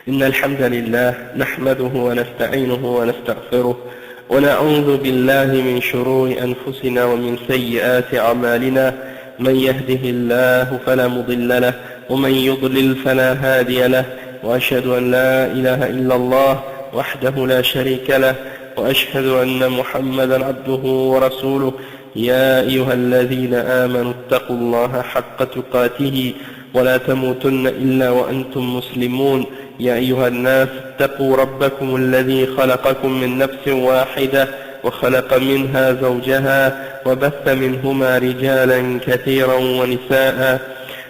إن الحمد لله نحمده ونستعينه ونستغفره ونعوذ بالله من شرور أنفسنا ومن سيئات أعمالنا. من يهده الله فلا مضل له ومن يضلل فلا هادي له، وأشهد أن لا إله إلا الله وحده لا شريك له، وأشهد أن محمدا عبده ورسوله. يا أيها الذين آمنوا اتقوا الله حق تقاته ولا تموتن إلا وأنتم مسلمون. يا أيها الناس اتقوا ربكم الذي خلقكم من نفس واحدة وخلق منها زوجها وبث منهما رجالا كثيرا ونساء،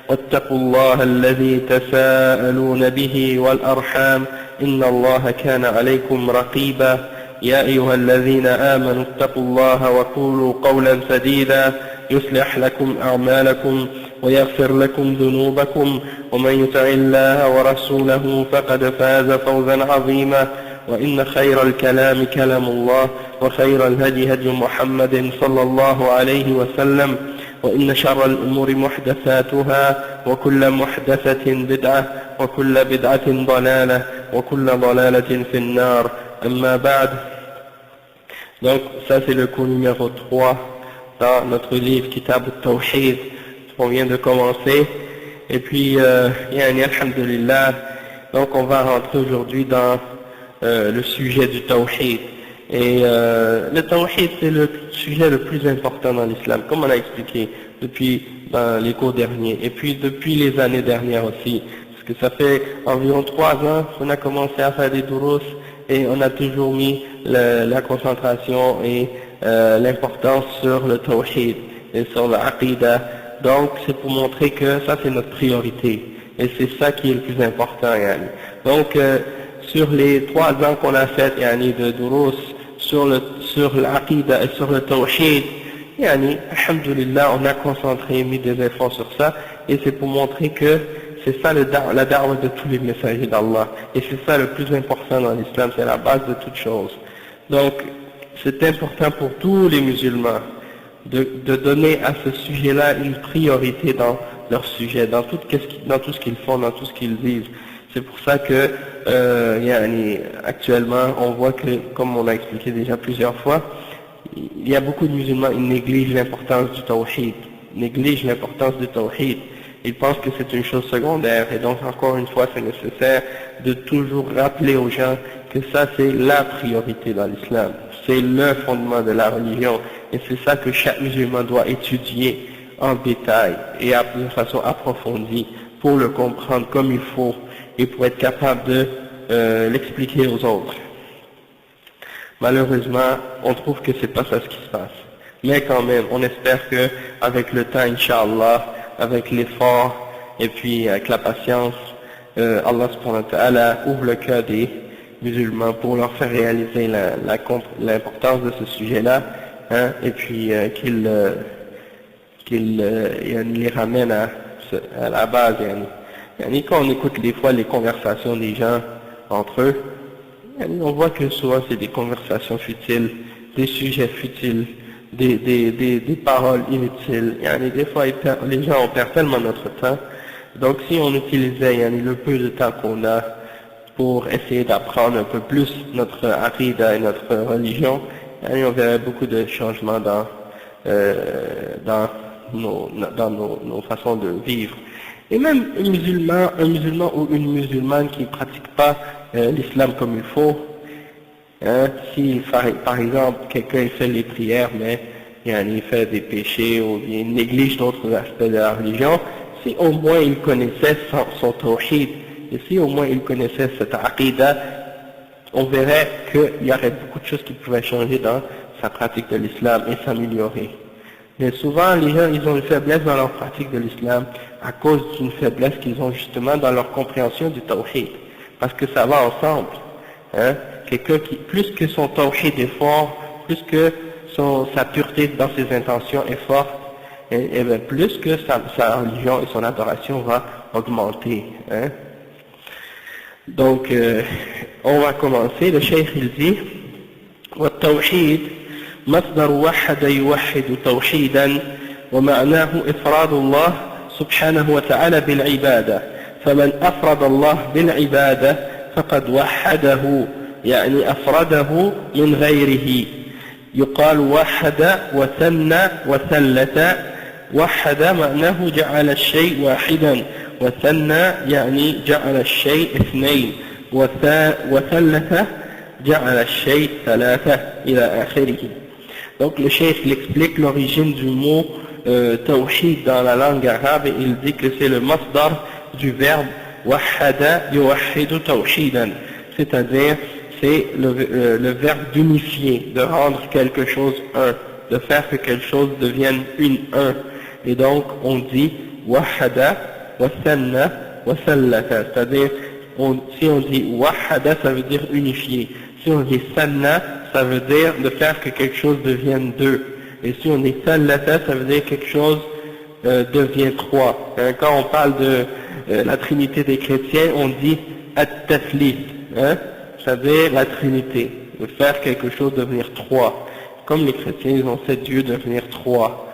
واتقوا الله الذي تساءلون به والأرحام إن الله كان عليكم رقيبا. يا أيها الذين آمنوا اتقوا الله وقولوا قولا سديدا يصلح لكم أعمالكم ويغفر لكم ذنوبكم، ومن يطع الله ورسوله فقد فاز فوزا عظيما. وإن خير الكلام كلام الله، وخير الهدي هدي محمد صلى الله عليه وسلم، وإن شر الأمور محدثاتها وكل محدثة بدعة وكل بدعة ضلالة وكل ضلالة في النار. أما بعد. Donc ça c'est le cours numéro 3 dans notre livre Kitab al-Tawhid qu'on vient de commencer. Et puis yani alhamdulillah, donc on va rentrer aujourd'hui dans le sujet du Tawhid. Et le Tawhid c'est le sujet le plus important dans l'islam, comme on a expliqué depuis dans les cours derniers, et puis depuis les années dernières aussi, parce que ça fait environ 3 ans qu'on a commencé à faire des durus, et on a toujours mis la concentration et l'importance sur le Tawhid et sur l'Aqidah. Donc c'est pour montrer que ça c'est notre priorité, et c'est ça qui est le plus important. Yani. Donc sur les 3 ans qu'on a fait yani, de durus sur l'Aqidah et sur le Tawhid, yani, alhamdulillah, on a concentré, mis des efforts sur ça, et c'est pour montrer que c'est ça la da'wah de tous les messagers d'Allah, et c'est ça le plus important dans l'islam, c'est la base de toute chose. Donc c'est important pour tous les musulmans de donner à ce sujet-là une priorité dans leur sujet, dans tout ce qu'ils font, dans tout ce qu'ils vivent. C'est pour ça que yani, actuellement on voit que, comme on a expliqué déjà plusieurs fois, il y a beaucoup de musulmans qui négligent l'importance du Tawhid, Ils pensent que c'est une chose secondaire, et donc encore une fois c'est nécessaire de toujours rappeler aux gens que ça c'est la priorité dans l'islam, c'est le fondement de la religion, et c'est ça que chaque musulman doit étudier en détail et de façon approfondie pour le comprendre comme il faut et pour être capable de l'expliquer aux autres. Malheureusement, on trouve que c'est pas ça ce qui se passe. Mais quand même, on espère que avec le temps, Inch'Allah, avec l'effort et puis avec la patience, Allah subhanahu wa ta'ala ouvre le cœur des musulmans pour leur faire réaliser l'importance de ce sujet-là, hein, et puis qu'il les ramène à la base. Yani, quand on écoute des fois les conversations des gens entre eux, on voit que souvent c'est des conversations futiles, des sujets futiles, des paroles inutiles. Yani, des fois les gens on perd tellement notre temps. Donc si on utilisait le peu de temps qu'on a pour essayer d'apprendre un peu plus notre aqidah et notre religion, on verrait beaucoup de changements dans nos façons de vivre. Et même un musulman ou une musulmane qui ne pratique pas l'islam comme il faut, hein, si par exemple quelqu'un fait les prières mais il fait des péchés ou il néglige d'autres aspects de la religion, si au moins il connaissait son tawhid, et si au moins il connaissait cette aqidah, on verrait qu'il y aurait beaucoup de choses qui pouvaient changer dans sa pratique de l'islam et s'améliorer. Mais souvent, les gens, ils ont une faiblesse dans leur pratique de l'islam à cause d'une faiblesse qu'ils ont justement dans leur compréhension du tawhid. Parce que ça va ensemble. Hein? Quelqu'un qui, plus que son tawhid est fort, plus que sa pureté dans ses intentions est forte, et bien plus que sa religion et son adoration va augmenter. Hein? Donc, on va commencer. Le cheikh il dit, والتوحيد مصدر وحد يوحد توحيدا ومعناه إفراد الله سبحانه وتعالى بالعبادة، فمن أفرد الله بالعبادة فقد وحده يعني أفرده من غيره. يقال وحد وثنى وثلث. وحد معناه جعل الشيء واحدا، وثنى يعني جعل الشيء اثنين، وثلث جعل الشيء ثلاثة إلى آخره. Donc le cheikh explique l'origine du mot tawhid dans la langue arabe et il dit que c'est le masdar du verbe wahada yuwahhidu tawhidan, c'est-à-dire c'est le verbe d'unifier, de rendre quelque chose un, de faire que quelque chose devienne un. Et donc on dit wahada wa thanna wa thallatha, c'est-à-dire si on dit wahada ça veut dire unifier, si on dit thanna ça veut dire de faire que quelque chose devienne deux, et si on dit thallatha ça veut dire que quelque chose devient trois. Quand on parle de la trinité des chrétiens, on dit at-tathlith, c'est-à-dire la trinité, de faire quelque chose devenir trois. Comme les chrétiens, ils ont 7 dieux devenir trois.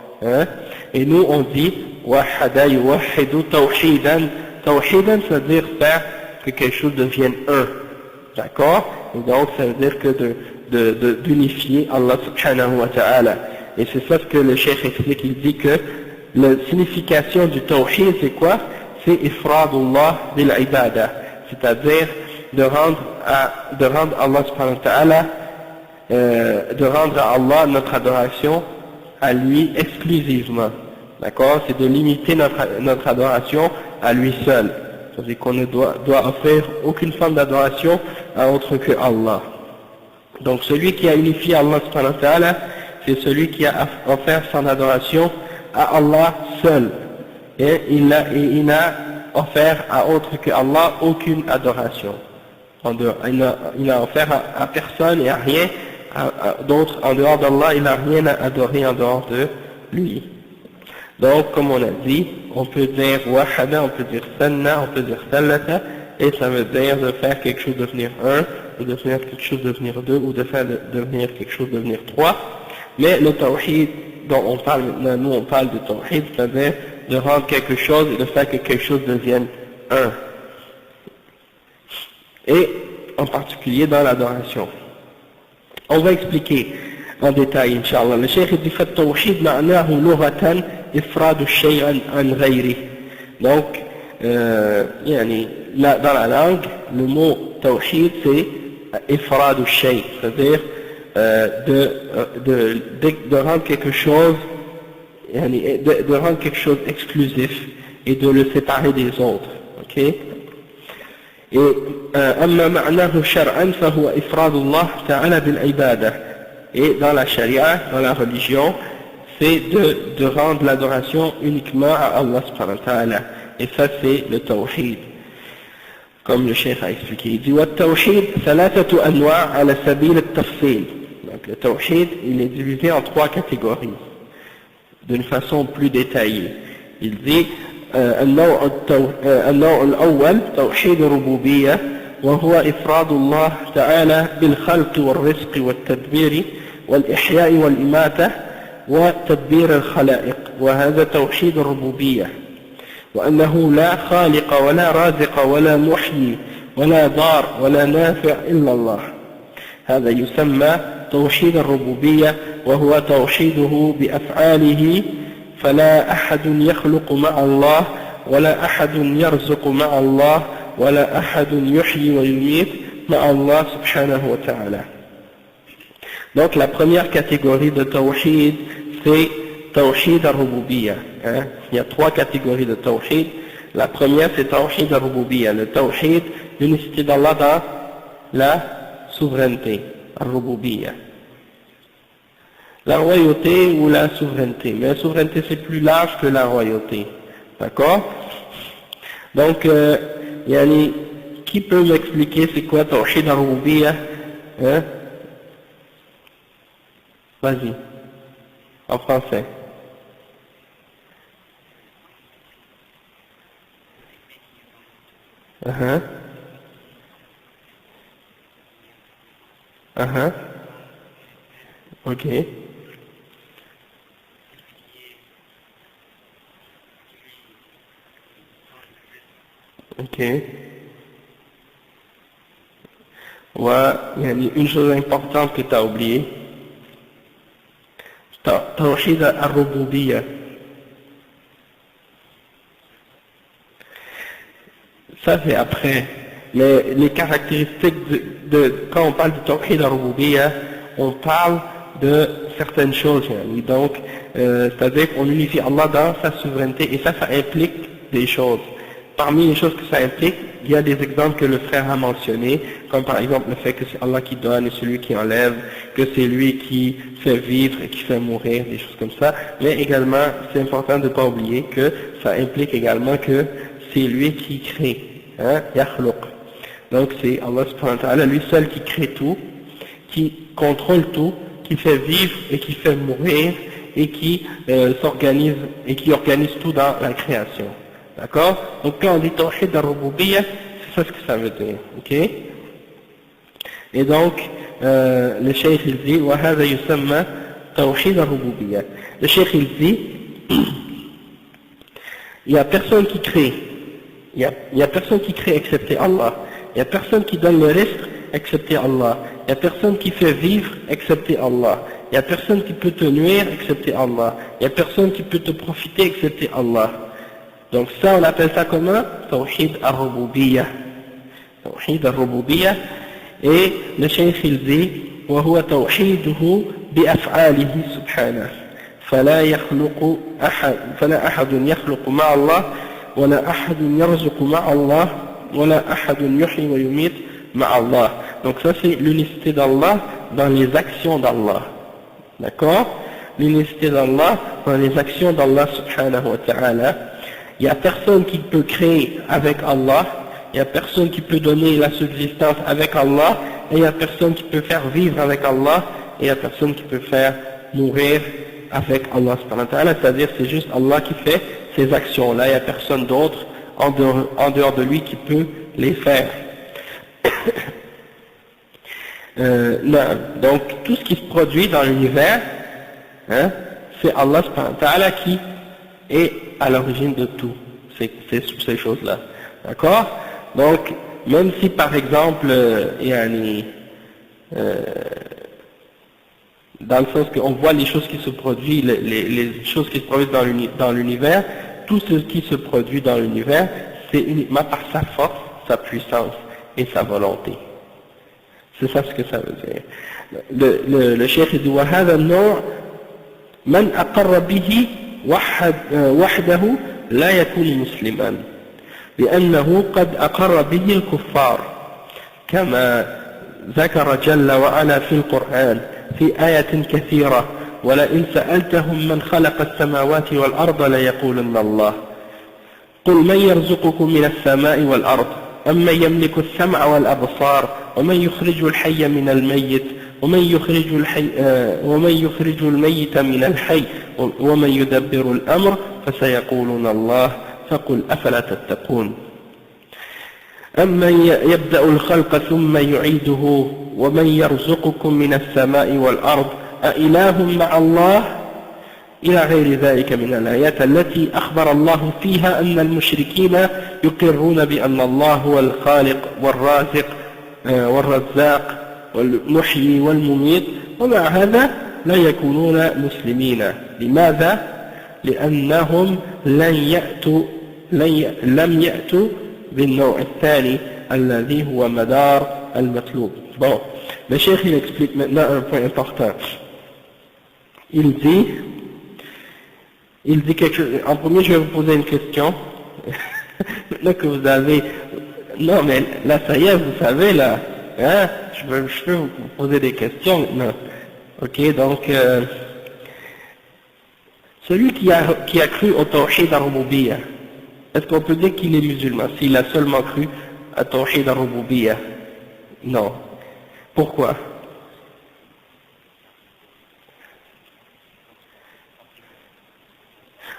Et nous, on dit wahada yuwahhidu tawhidan. Tawhidan, ça veut dire faire que quelque chose devienne un. D'accord? Et donc, ça veut dire que d'unifier Allah subhanahu wa ta'ala. Et c'est ça ce que le cheikh explique. Il dit que la signification du tawhid, c'est quoi? C'est ifradullah bil ibada, c'est-à-dire de rendre Allah subhanahu wa ta'ala, de rendre à Allah notre adoration à lui exclusivement. D'accord? C'est de limiter notre adoration à lui seul. C'est-à-dire qu'on ne doit offrir aucune forme d'adoration à autre que Allah. Donc celui qui a unifié Allah subhanahu wa ta'ala, c'est celui qui a offert son adoration à Allah seul. Et il n'a offert à autre que Allah aucune adoration. Il n'a offert à personne et à rien d'autre en dehors d'Allah, il n'a rien à adorer en dehors de lui. Donc, comme on a dit, on peut dire wahada, on peut dire sanna, on peut dire thalatha, et ça veut dire de faire quelque chose devenir un, ou de faire quelque chose devenir deux, ou de faire devenir quelque chose devenir trois. Mais le tawhid dont on parle maintenant, nous on parle de tawhid, c'est-à-dire de rendre quelque chose et de faire que quelque chose devienne un. Et en particulier dans l'adoration. On va expliquer en détail, Inch'Allah. Le cheikh dit fait tawhid ma'nahu lughatan ifradu shay'an an ghayri. Donc, dans la langue, le mot tawhid c'est ifradu shay, c'est-à-dire de rendre quelque chose, de rendre quelque chose exclusif et de le séparer des autres. Ok? Et أما معناه شرعا فهو إفراد الله تعالى بالعبادة. Et dans la charia, dans la religion, c'est de rendre l'adoration uniquement à Allah subhanahu wa ta'ala. Et ça c'est le tawhid. Comme le cheikh a expliqué. Il dit والتوحيد ثلاثة أنواع على سبيل التفصيل. Donc le tawhid, il est divisé en 3 catégories, d'une façon plus détaillée. Il dit النوع الأول توحيد الربوبية، وهو إفراد الله تعالى بالخلق والرزق والتدبير والإحياء والإماتة وتدبير الخلائق، وهذا توحيد الربوبية، وأنه لا خالق ولا رازق ولا محيي ولا ضار ولا نافع إلا الله. هذا يسمى توحيد الربوبية، وهو توحيده بأفعاله، فلا أحد يخلق مع الله ولا أحد يرزق مع الله ولا أحد يحيي ويميت مع الله سبحانه وتعالى. Donc la première catégorie de tawhid, c'est tawhid al-rububiyya. Il y a 3 catégories de tawhid. La première c'est tawhid al-rububiyya, le tawhid l'unicité d'Allah dans la souveraineté, al-rububiyya. La royauté ou la souveraineté. Mais la souveraineté c'est plus large que la royauté. D'accord? Donc, qui peut m'expliquer c'est quoi Tawhid al-Rububiyya? Vas-y, en français. Ok. Ok. une chose importante que tu as oubliée, Tawhid al-Rububiyyah. Ça c'est après. Mais les caractéristiques quand on parle de Tawhid al-Rububiyyah, on parle de certaines choses. Donc, c'est-à-dire qu'on unifie Allah dans sa souveraineté et ça implique des choses. Parmi les choses que ça implique, il y a des exemples que le frère a mentionnés, comme par exemple le fait que c'est Allah qui donne et celui qui enlève, que c'est lui qui fait vivre et qui fait mourir, des choses comme ça. Mais également, c'est important de ne pas oublier que ça implique également que c'est lui qui crée, yakhluq. Donc c'est Allah subhanahu wa ta'ala, lui seul qui crée tout, qui contrôle tout, qui fait vivre et qui fait mourir et qui s'organise et qui organise tout dans la création. D'accord? Donc quand on dit Tawhid al-Rububiyyah, c'est ça ce que ça veut dire. Ok? Et donc, le Cheikh il dit, وَهَذَا يُسَمَّى Tawhid al-Rububiyyah. Le Cheikh il dit, il n'y a personne qui crée. Il y a personne qui crée excepté Allah. Il n'y a personne qui donne le risque excepté Allah. Il n'y a personne qui fait vivre excepté Allah. Il n'y a personne qui peut te nuire excepté Allah. Il n'y a personne qui peut te profiter excepté Allah. Donc ça, on appelle ça comment? Tawhid al-Rububiyyah. Tawhid al-Rububiyyah. Et le Cheikh il dit, وهو توحيده بأفعاله سبحانه فلا أحد يخلق مع الله ولا أحد يرزق مع الله ولا أحد يحيي ويميت مع الله. Donc ça c'est l'unicité d'Allah dans les actions d'Allah. D'accord? L'unicité d'Allah dans les actions d'Allah subhanahu wa ta'ala. Il n'y a personne qui peut créer avec Allah, il n'y a personne qui peut donner la subsistance avec Allah, et il n'y a personne qui peut faire vivre avec Allah, et il n'y a personne qui peut faire mourir avec Allah subhanahu wa ta'ala, c'est-à-dire c'est juste Allah qui fait ces actions-là, il n'y a personne d'autre en dehors de lui qui peut les faire. Donc tout ce qui se produit dans l'univers, c'est Allah subhanahu wa ta'ala qui est à l'origine de tout, ces choses-là. D'accord? Donc, même si par exemple, dans le sens qu'on voit les choses qui se produisent, les choses qui se produisent dans l'univers, tout ce qui se produit dans l'univers, c'est uniquement par sa force, sa puissance et sa volonté. C'est ça ce que ça veut dire. Le cheikh dit وهذا النوع من أقر به وحده لا يكون مسلما لأنه قد أقر به الكفار كما ذكر جل وعلا في القرآن في آية كثيرة ولئن سألتهم من خلق السماوات والأرض ليقولن الله قل من يرزقكم من السماء والأرض أمن يملك السمع والأبصار ومن يخرج الحي من الميت ومن يخرج الميت من الحي ومن يدبر الأمر فسيقولون الله فقل أفلا تتقون أمن يبدأ الخلق ثم يعيده ومن يرزقكم من السماء والأرض أإله مع الله إلى غير ذلك من الآيات التي أخبر الله فيها أن المشركين يقرون بأن الله هو الخالق والرازق والرزاق والمحيي والمميت ومع هذا لا يكونون مسلمين. لماذا؟ لأنهم لم يأتوا بالنوع الثاني الذي هو مدار المطلوب. Bon, le cheikh il explique maintenant un point important. Il dit quelque chose. En premier, je vais vous poser une question. Maintenant que vous avez... Non, mais là, ça y est, vous savez, là. Hein? Je peux vous poser des questions maintenant. Ok, donc... celui qui a cru au Tawhid al-Rububiyyah, est-ce qu'on peut dire qu'il est musulman s'il a seulement cru à Tawhid al-Rububiyyah? Non. Pourquoi?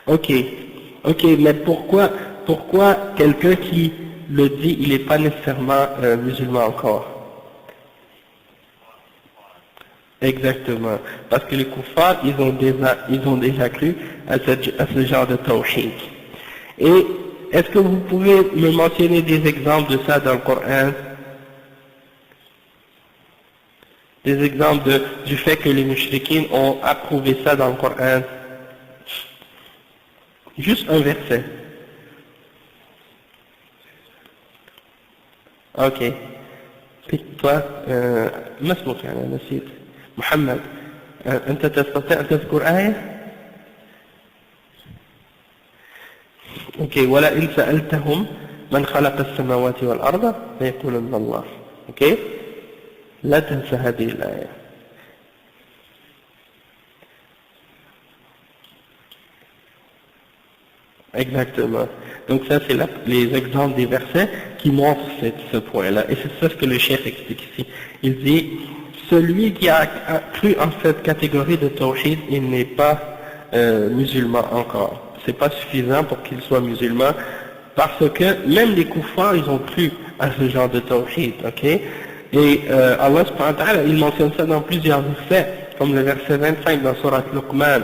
Ok, mais pourquoi quelqu'un qui le dit, il n'est pas nécessairement musulman encore? Exactement, parce que les kuffars, ils ont déjà cru à ce genre de tawhid. Et est-ce que vous pouvez me mentionner des exemples de ça dans le Coran? Des exemples du fait que les mushrikines ont approuvé ça dans le Coran. Juste un verset. Ok. Pique-toi. ما اسمك يعني أنا نسيت. محمد. أنت تستطيع أن تذكر آية؟ اوكي. ولئن سألتهم من خلق السماوات والأرض ليقولن الله. اوكي. لا تنسى هذه الآية. Exactement. Donc ça c'est les exemples des versets qui montrent ce point-là. Et c'est ça ce que le chef explique ici. Il dit, celui qui a cru en cette catégorie de tawhid, il n'est pas musulman encore. C'est pas suffisant pour qu'il soit musulman, parce que même les kuffars, ils ont cru à ce genre de tawhid, ok? Et Allah subhanahu wa ta'ala, il mentionne ça dans plusieurs versets, comme le verset 25 dans Surat Luqman.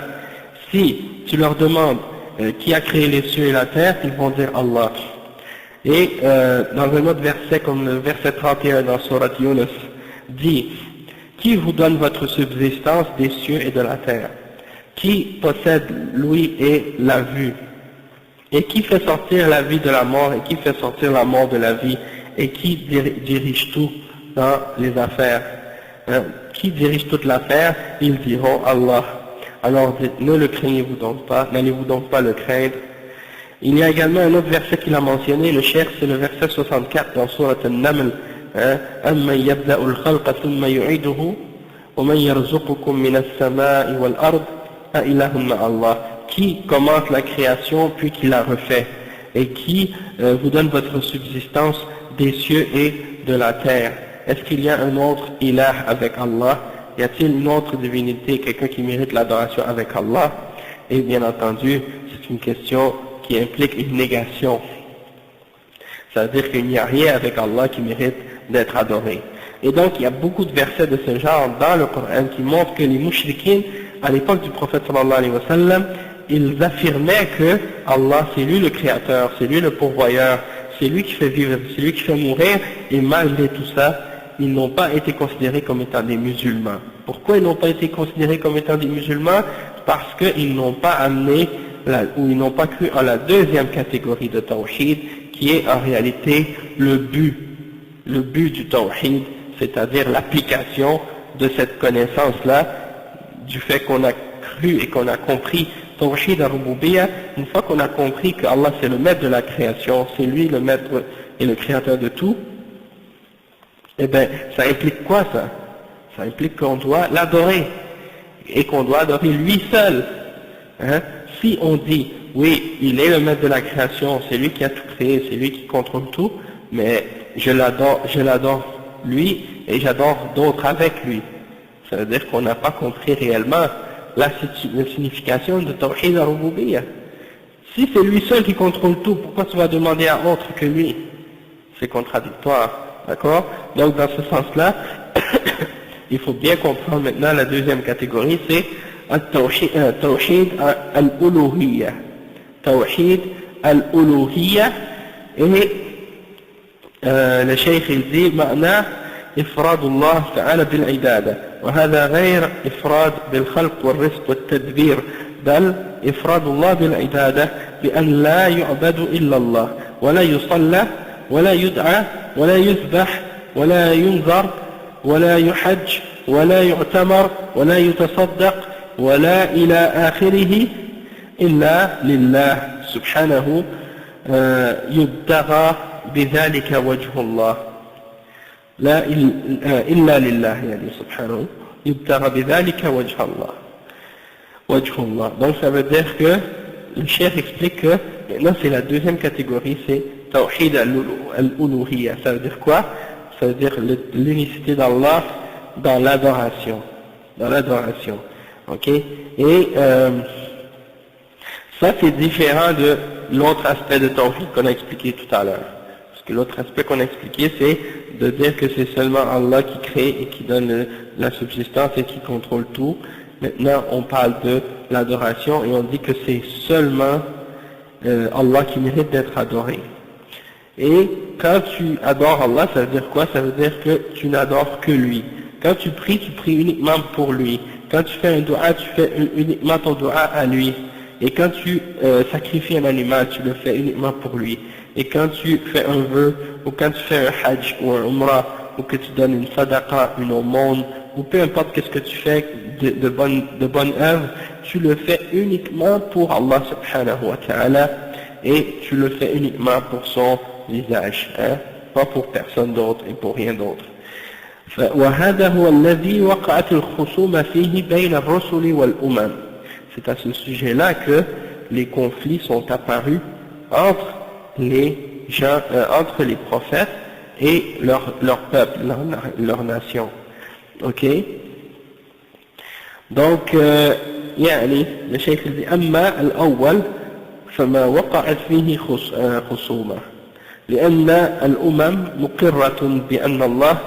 Si tu leur demandes qui a créé les cieux et la terre, ils vont dire Allah. Et dans un autre verset, comme le verset 31 dans Surat Yunus, dit, qui vous donne votre subsistance des cieux et de la terre? Qui possède l'ouïe et la vue? Et qui fait sortir la vie de la mort, et qui fait sortir la mort de la vie, et qui dirige tout dans les affaires? Qui dirige toute l'affaire? Ils diront Allah. Alors ne le craignez-vous donc pas, n'allez-vous donc pas le craindre. Il y a également un autre verset qu'il a mentionné, le cher, c'est le verset 64 dans Surat An-Naml. أَمَّنْ يَبْدَأُ الْخَلْقَ ثُمَّ يُعِيدُهُ وَمَنْ يَرْزُقُكُم مِّنَ السَّمَاءِ وَالْأَرْضِ أَإِلَهٌ مَّعَ اللَّهِ. Qui commence la création puis qui la refait, et qui vous donne votre subsistance des cieux et de la terre. Est-ce qu'il y a un autre ilah avec Allah? Y a-t-il une autre divinité, quelqu'un qui mérite l'adoration avec Allah? Et bien entendu, c'est une question qui implique une négation. Ça veut dire qu'il n'y a rien avec Allah qui mérite d'être adoré. Et donc, il y a beaucoup de versets de ce genre dans le Coran qui montrent que les mouchriquins, à l'époque du prophète sallallahu alayhi wa sallam, ils affirmaient que Allah, c'est lui le créateur, c'est lui le pourvoyeur, c'est lui qui fait vivre, c'est lui qui fait mourir, et malgré tout ça, ils n'ont pas été considérés comme étant des musulmans. Pourquoi ils n'ont pas été considérés comme étant des musulmans? Parce qu'ils n'ont pas amené, ou ils n'ont pas cru en la deuxième catégorie de tawhid, qui est en réalité le but du tawhid, c'est-à-dire l'application de cette connaissance-là, du fait qu'on a cru et qu'on a compris tawhid al-rububiyyah. Une fois qu'on a compris que Allah c'est le maître de la création, c'est lui le maître et le créateur de tout, eh bien, ça implique quoi ça? Ça implique qu'on doit l'adorer, et qu'on doit adorer lui seul. Hein? Si on dit, oui, il est le maître de la création, c'est lui qui a tout créé, c'est lui qui contrôle tout, mais je l'adore lui, et j'adore d'autres avec lui. Ça veut dire qu'on n'a pas compris réellement la signification de Tawhid al-Rububiyyah. Si c'est lui seul qui contrôle tout, pourquoi tu vas demander à autre que lui? C'est contradictoire. D'accord? Donc dans ce sens-là, il faut bien comprendre maintenant la deuxième catégorie, c'est Tawhid al-Uluhiyya. Tawhid al-Uluhiyya, et le cheikh il dit معناه إفراد الله تعالى بالعبادة، وهذا غير إفراد بالخلق والرزق والتدبير، بل إفراد الله بالعبادة بأن لا يعبد إلا الله، ولا يصلى ولا يدعى ولا يذبح ولا ينذر ولا يحج ولا يعتمر ولا يتصدق ولا إلى آخره إلا لله سبحانه يبتغى بذلك وجه الله، لا إلا لله يعني سبحانه يبتغى بذلك وجه الله. Donc ça veut dire que le chef explique que maintenant c'est la deuxième catégorie, c'est Tawhid al-Uluhiyya. Ça veut dire quoi? Ça veut dire l'unicité d'Allah dans l'adoration. Ok? Et ça c'est différent de l'autre aspect de Tawhid qu'on a expliqué tout à l'heure. Parce que l'autre aspect qu'on a expliqué, c'est de dire que c'est seulement Allah qui crée et qui donne la subsistance et qui contrôle tout. Maintenant, on parle de l'adoration et on dit que c'est seulement Allah qui mérite d'être adoré. Et quand tu adores Allah, ça veut dire quoi? Ça veut dire que tu n'adores que lui. Quand tu pries uniquement pour lui. Quand tu fais un dua, tu fais uniquement ton dua à lui. Et quand tu sacrifies un animal, tu le fais uniquement pour lui. Et quand tu fais un vœu, ou quand tu fais un hajj ou un umrah, ou que tu donnes une sadaqa, une aumône, ou peu importe qu'est-ce que tu fais de bonnes œuvres, tu le fais uniquement pour Allah subhanahu wa ta'ala, et tu le fais uniquement pour son visage, hein, pas pour personne d'autre et pour rien d'autre. وهذا هو الذي وقعت الخصومة فيه بين الرسل والأمم. C'est à ce sujet-là que les conflits sont apparus entre les gens, entre les prophètes et leur peuple, leur nation. Ok? Donc, يعني الشيخ dit أما الأول فما وقعت فيه خصومة لأن الأمم مقرة بأن الله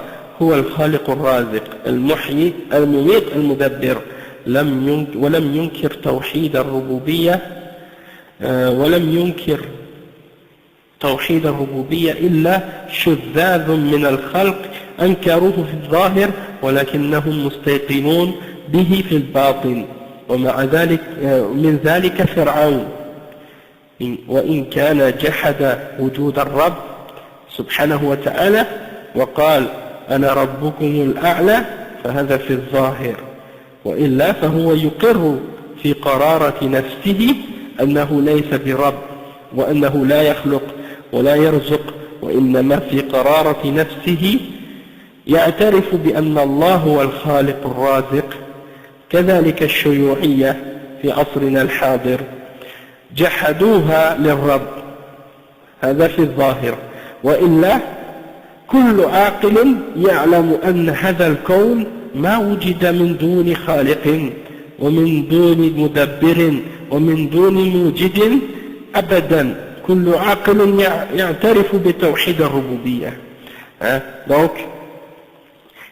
هو الخالق الرازق المحيي المميت المدبر ولم ينكر توحيد الربوبية إلا شذاذ من الخلق أنكروه في الظاهر ولكنهم مستيقنون به في الباطن ومع ذلك من ذلك فرعون وإن كان جحد وجود الرب سبحانه وتعالى وقال أنا ربكم الأعلى فهذا في الظاهر وإلا فهو يقر في قرارة نفسه أنه ليس برب وأنه لا يخلق ولا يرزق وإنما في قرارة نفسه يعترف بأن الله هو الخالق الرازق. كذلك الشيوعية في عصرنا الحاضر جحدوها للرب هذا في الظاهر وإلا كل عاقل يعلم أن هذا الكون ما وجد من دون خالق ومن دون مدبر ومن دون موجد أبدا كل عاقل يعترف بتوحيد الربوبية. Donc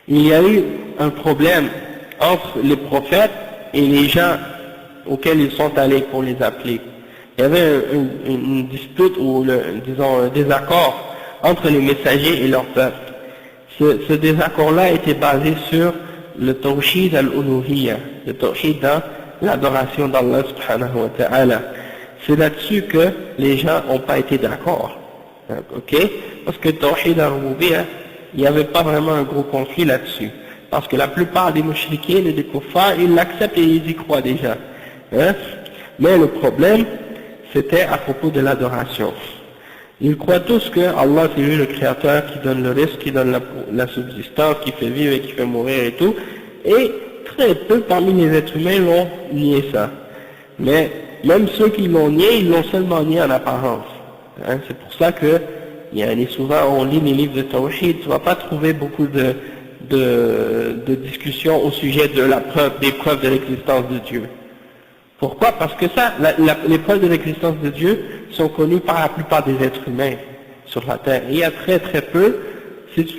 il y a eu un problème entre les prophètes et les gens auxquels ils sont allés pour les appeler. Il y avait une dispute ou disons un désaccord entre les messagers et leur peuple. Ce désaccord-là était basé sur le tawhid al-uluhiyya, le tawhid dans l'adoration d'Allah subhanahu wa ta'ala. C'est là-dessus que les gens n'ont pas été d'accord. Ok? Parce que le tawhid al-rububiyya, il n'y avait pas vraiment un gros conflit là-dessus. Parce que la plupart des mouchriquins et des kuffars, ils l'acceptent et ils y croient déjà. Hein? Mais le problème, c'était à propos de l'adoration. Ils croient tous que Allah c'est lui le créateur qui donne le risque, qui donne la subsistance, qui fait vivre et qui fait mourir et tout. Et très peu parmi les êtres humains l'ont nié ça. Mais même ceux qui l'ont nié, ils l'ont seulement nié en apparence. Hein? C'est pour ça que souvent on lit les livres de Tawhid, tu ne vas pas trouver beaucoup de discussions au sujet de des preuves de l'existence de Dieu. Pourquoi? Parce que ça, les preuves de l'existence de Dieu sont connues par la plupart des êtres humains sur la terre. Et il y a très très peu, si tu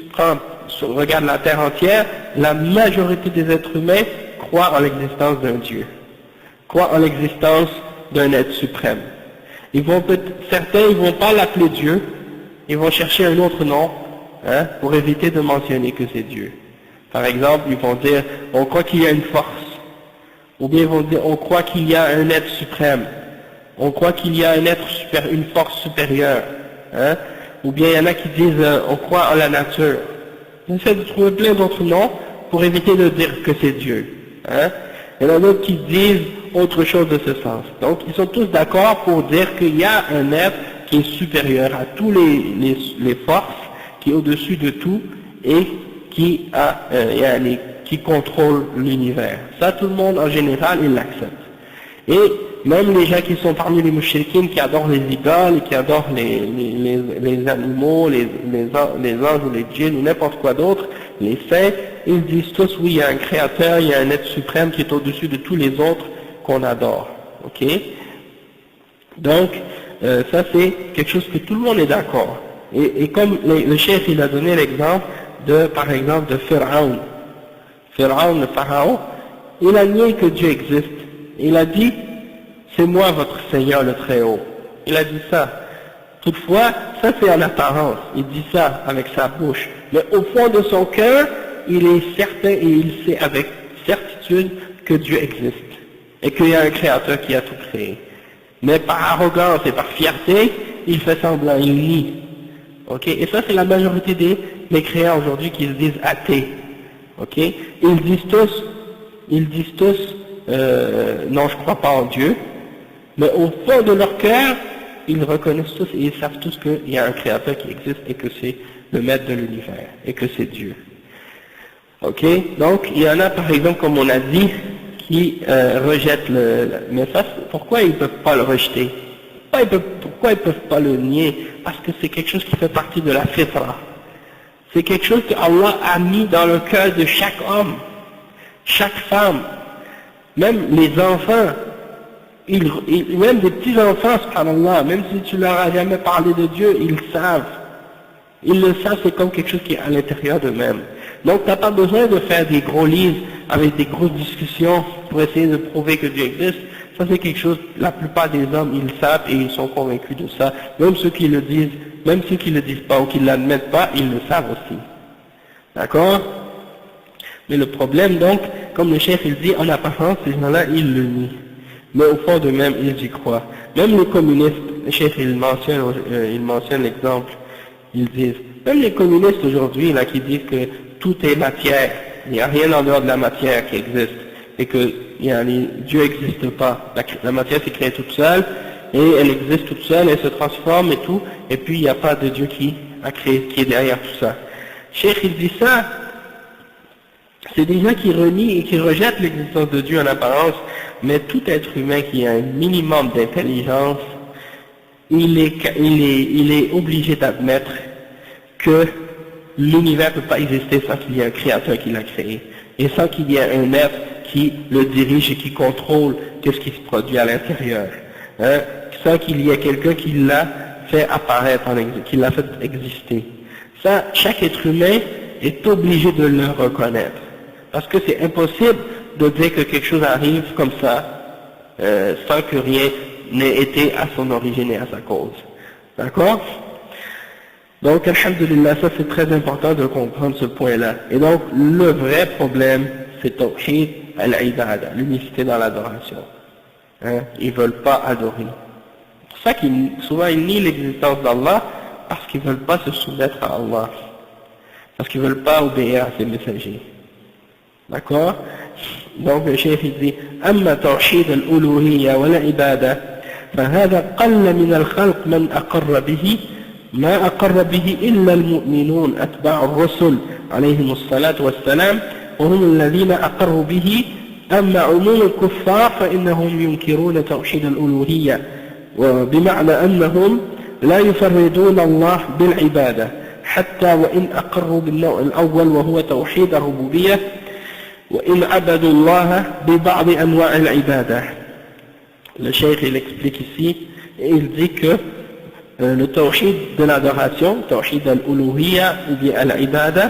regardes la terre entière, la majorité des êtres humains croient en l'existence d'un Dieu, croient en l'existence d'un être suprême. Certains ils vont pas l'appeler Dieu, ils vont chercher un autre nom, hein, pour éviter de mentionner que c'est Dieu. Par exemple, ils vont dire, on croit qu'il y a une force. Ou bien ils vont dire, on croit qu'il y a un être suprême, on croit qu'il y a une force supérieure, hein? Ou bien il y en a qui disent, on croit en la nature. On essaie de trouver plein d'autres noms pour éviter de dire que c'est Dieu. Hein? Il y en a d'autres qui disent autre chose de ce sens. Donc ils sont tous d'accord pour dire qu'il y a un être qui est supérieur à tous les forces, qui est au-dessus de tout et qui contrôle l'univers. Ça, tout le monde en général, il l'accepte. Et même les gens qui sont parmi les mouchriquines, qui adorent les idoles, qui adorent les animaux, les anges ou les djinns ou n'importe quoi d'autre, les saints, ils disent tous oui, il y a un créateur, il y a un être suprême qui est au-dessus de tous les autres qu'on adore. Ok? Donc, ça c'est quelque chose que tout le monde est d'accord. Et comme le chef il a donné l'exemple par exemple de Pharaon. Pharaon, le pharaon, il a nié que Dieu existe. Il a dit, c'est moi votre Seigneur le Très-Haut. Il a dit ça. Toutefois, ça c'est en apparence. Il dit ça avec sa bouche. Mais au fond de son cœur, il est certain et il sait avec certitude que Dieu existe et qu'il y a un créateur qui a tout créé. Mais par arrogance et par fierté, il fait semblant, il nie. Ok? Et ça, c'est la majorité des créants aujourd'hui qui se disent athées. Ok? Ils disent tous, non, je crois pas en Dieu, mais au fond de leur cœur, ils reconnaissent tous et ils savent tous qu'il y a un créateur qui existe et que c'est le maître de l'univers et que c'est Dieu. Ok? Donc, il y en a par exemple, comme on a dit, qui rejettent mais ça, pourquoi ils ne peuvent pas le rejeter? Pourquoi ils ne peuvent pas le nier? Parce que c'est quelque chose qui fait partie de la fitra. C'est quelque chose que Allah a mis dans le cœur de chaque homme, chaque femme, même les enfants, même des petits enfants, subhanallah, même si tu leur as jamais parlé de Dieu, ils savent. Ils le savent, c'est comme quelque chose qui est à l'intérieur d'eux-mêmes. Donc tu n'as pas besoin de faire des gros livres avec des grosses discussions pour essayer de prouver que Dieu existe. Ça c'est quelque chose, la plupart des hommes, ils savent et ils sont convaincus de ça. Même ceux qui le disent, même ceux qui ne le disent pas ou qui ne l'admettent pas, ils le savent aussi. D'accord? Mais le problème donc, comme le chef il dit, en apparence, ces gens-là, ils le nient. Mais au fond d'eux-mêmes, ils y croient. Même les communistes, le chef il mentionne l'exemple, ils disent, même les communistes aujourd'hui, là, qui disent que tout est matière, il n'y a rien en dehors de la matière qui existe, et que Dieu n'existe pas. La matière s'est créée toute seule, et elle existe toute seule, elle se transforme et tout, et puis il n'y a pas de Dieu qui a créé, qui est derrière tout ça. Cheikh, il dit ça, c'est des gens qui renient et qui rejettent l'existence de Dieu en apparence, mais tout être humain qui a un minimum d'intelligence, il est obligé d'admettre que l'univers ne peut pas exister sans qu'il y ait un créateur qui l'a créé, et sans qu'il y ait un être qui le dirige et qui contrôle qu'est-ce qui se produit à l'intérieur, hein, sans qu'il y ait quelqu'un qui l'a fait apparaître, qui l'a fait exister. Ça, chaque être humain est obligé de le reconnaître, parce que c'est impossible de dire que quelque chose arrive comme ça, sans que rien n'ait été à son origine et à sa cause. D'accord? Donc, alhamdulillah, ça c'est très important de comprendre ce point-là. Et donc, le vrai problème, c'est tawhid al-ibada, l'unicité dans l'adoration. Hein? Ils ne veulent pas adorer. C'est pour ça qu'ils, souvent, ils nient l'existence d'Allah, parce qu'ils ne veulent pas se soumettre à Allah. Parce qu'ils ne veulent pas obéir à ses messagers. D'accord? Donc, le chef il dit, أما توحيد الألوهية والعبادة فهذا قل من الخلق من أقر به ما أقر به إلا المؤمنون أتباع الرسل عليهم الصلاة والسلام وهم الذين أقروا به أما عموم الكفار فإنهم ينكرون توحيد الألوهية وبمعنى أنهم لا يفردون الله بالعبادة حتى وإن أقروا بالنوع الأول وهو توحيد الربوبية وإن عبدوا الله ببعض أنواع العبادة. Le cheikh il explique ici et il dit que le tawhid de l'adoration, tawhid al-uluhiyya ou bien al-ibada,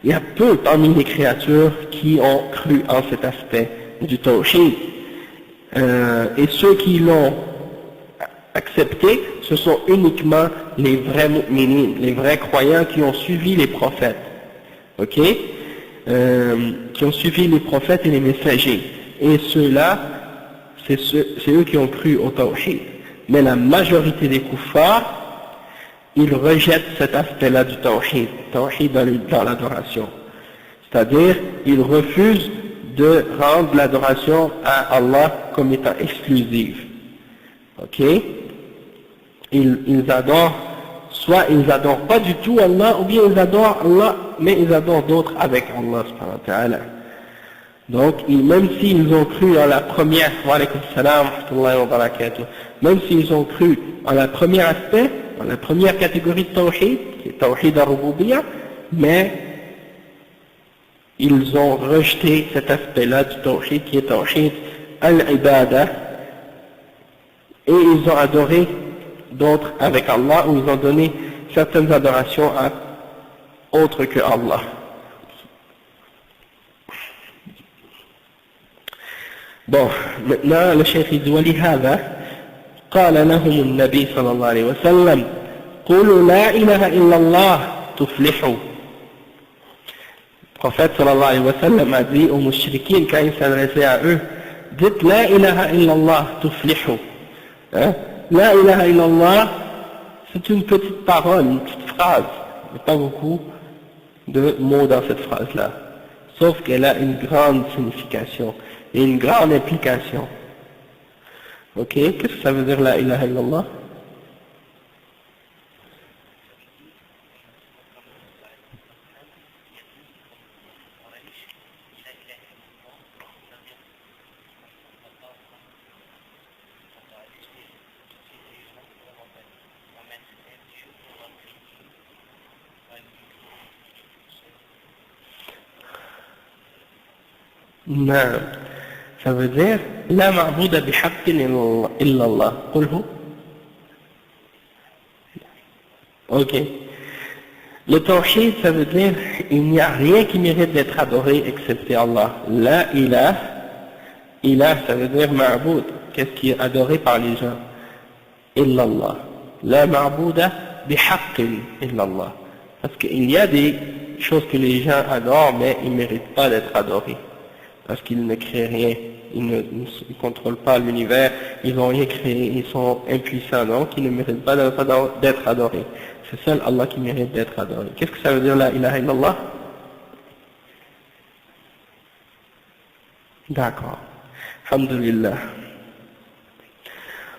il y a peu parmi les créatures qui ont cru en cet aspect du tawhid. Et ceux qui l'ont accepté, ce sont uniquement les vrais mu'minin, les vrais croyants qui ont suivi les prophètes. Ok? Qui ont suivi les prophètes et les messagers. Et ceux-là, c'est eux qui ont cru au tawhid. Mais la majorité des kuffars, ils rejettent cet aspect-là du tawhid, tawhid dans l'adoration. C'est-à-dire, ils refusent de rendre l'adoration à Allah comme étant exclusive. Ok? Ils adorent, soit ils adorent pas du tout Allah, ou bien ils adorent Allah, mais ils adorent d'autres avec Allah subhanahu wa ta'ala. Donc, même s'ils ont cru en la première, wa alaykum salam, wa rahmatullahi wa barakatuh, même s'ils ont cru en la première aspect, en la première catégorie de tawhid, qui est tawhid al-rububiyya, mais ils ont rejeté cet aspect-là du tawhid qui est tawhid al-ibada, et ils ont adoré d'autres avec Allah, ou ils ont donné certaines adorations à autres que Allah. Bon, maintenant le cheikh dit ولهذا قال لهم النبي صلى الله عليه وسلم قولوا لا إله إلا الله تفلحوا. prophète sallallahu alayhi wa sallam a dit aux mouchriquines quand il s'adressait à eux, dites la ilaha illallah tuflihu. Hein? La ilaha illallah, c'est une petite parole, une petite phrase. Il n'y a pas beaucoup de mots dans cette phrase-là. Sauf qu'elle a une grande signification et une grande implication. Ok? Qu'est-ce que ça veut dire la ilaha illallah? Non. Ça veut dire la ma'bouda bihaqqin illallah. Qulhu. Ok. Le tawhid, ça veut dire il n'y a rien qui mérite d'être adoré excepté Allah. La ilah. Ilah, ça veut dire ma'boud. Qu'est-ce qui est adoré par les gens? Illallah. La ma'bouda bihaqqin illallah. Parce qu'il y a des choses que les gens adorent, mais ils ne méritent pas d'être adorés. Parce qu'ils ne créent rien, ils ne contrôlent pas l'univers, ils n'ont rien créé, ils sont impuissants, donc ils ne méritent pas d'être adorés. C'est seul Allah qui mérite d'être adoré. Qu'est-ce que ça veut dire la ilaha illallah? D'accord. Alhamdulillah.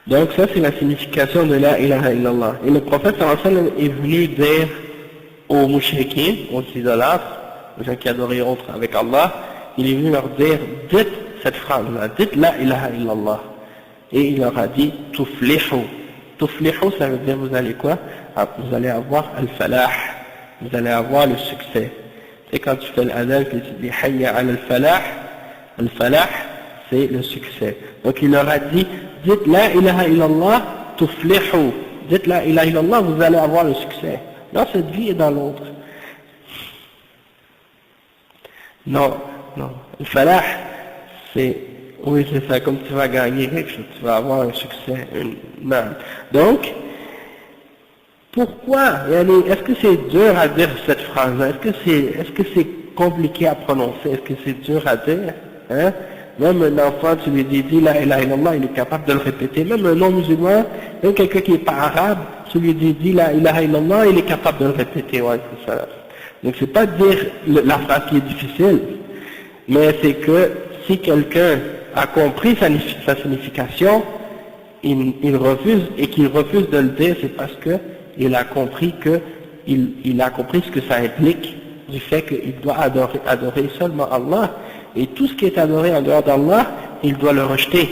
Donc ça c'est la signification de la ilaha illallah. Et le prophète sallallahu alayhi wa sallam est venu dire aux mouchriquins, aux idolâtres, aux gens qui adoraient autres avec Allah, il est venu leur dire, dites cette phrase-là, dites la ilaha illallah. Et il leur a dit, tuflihu. Tuflihu, ça veut dire, vous allez quoi? Vous allez avoir al-falah. Vous allez avoir le succès. C'est quand tu fais l'adhan, que tu dis, hayya al-falah. Al-falah, c'est le succès. Donc il leur a dit, dites la ilaha illallah, tuflihu. Dites la ilaha illallah, vous allez avoir le succès. Dans cette vie et dans l'autre. Non. Non, le falah, c'est, oui c'est ça, comme tu vas gagner quelque chose, tu vas avoir un succès, non. Donc, pourquoi, est-ce que c'est dur à dire cette phrase-là? Est-ce que c'est compliqué à prononcer? Est-ce que c'est dur à dire? Hein? Même un enfant, tu lui dis la ilaha illallah, il est capable de le répéter. Même un non-musulman, même quelqu'un qui n'est pas arabe, tu lui dis la ilaha illallah, il est capable de le répéter, ouais, c'est ça. Donc c'est pas dire la phrase qui est difficile, mais c'est que si quelqu'un a compris sa signification, il refuse, et qu'il refuse de le dire, c'est parce que il a compris il a compris ce que ça implique du fait qu'il doit adorer seulement Allah, et tout ce qui est adoré en dehors d'Allah, il doit le rejeter.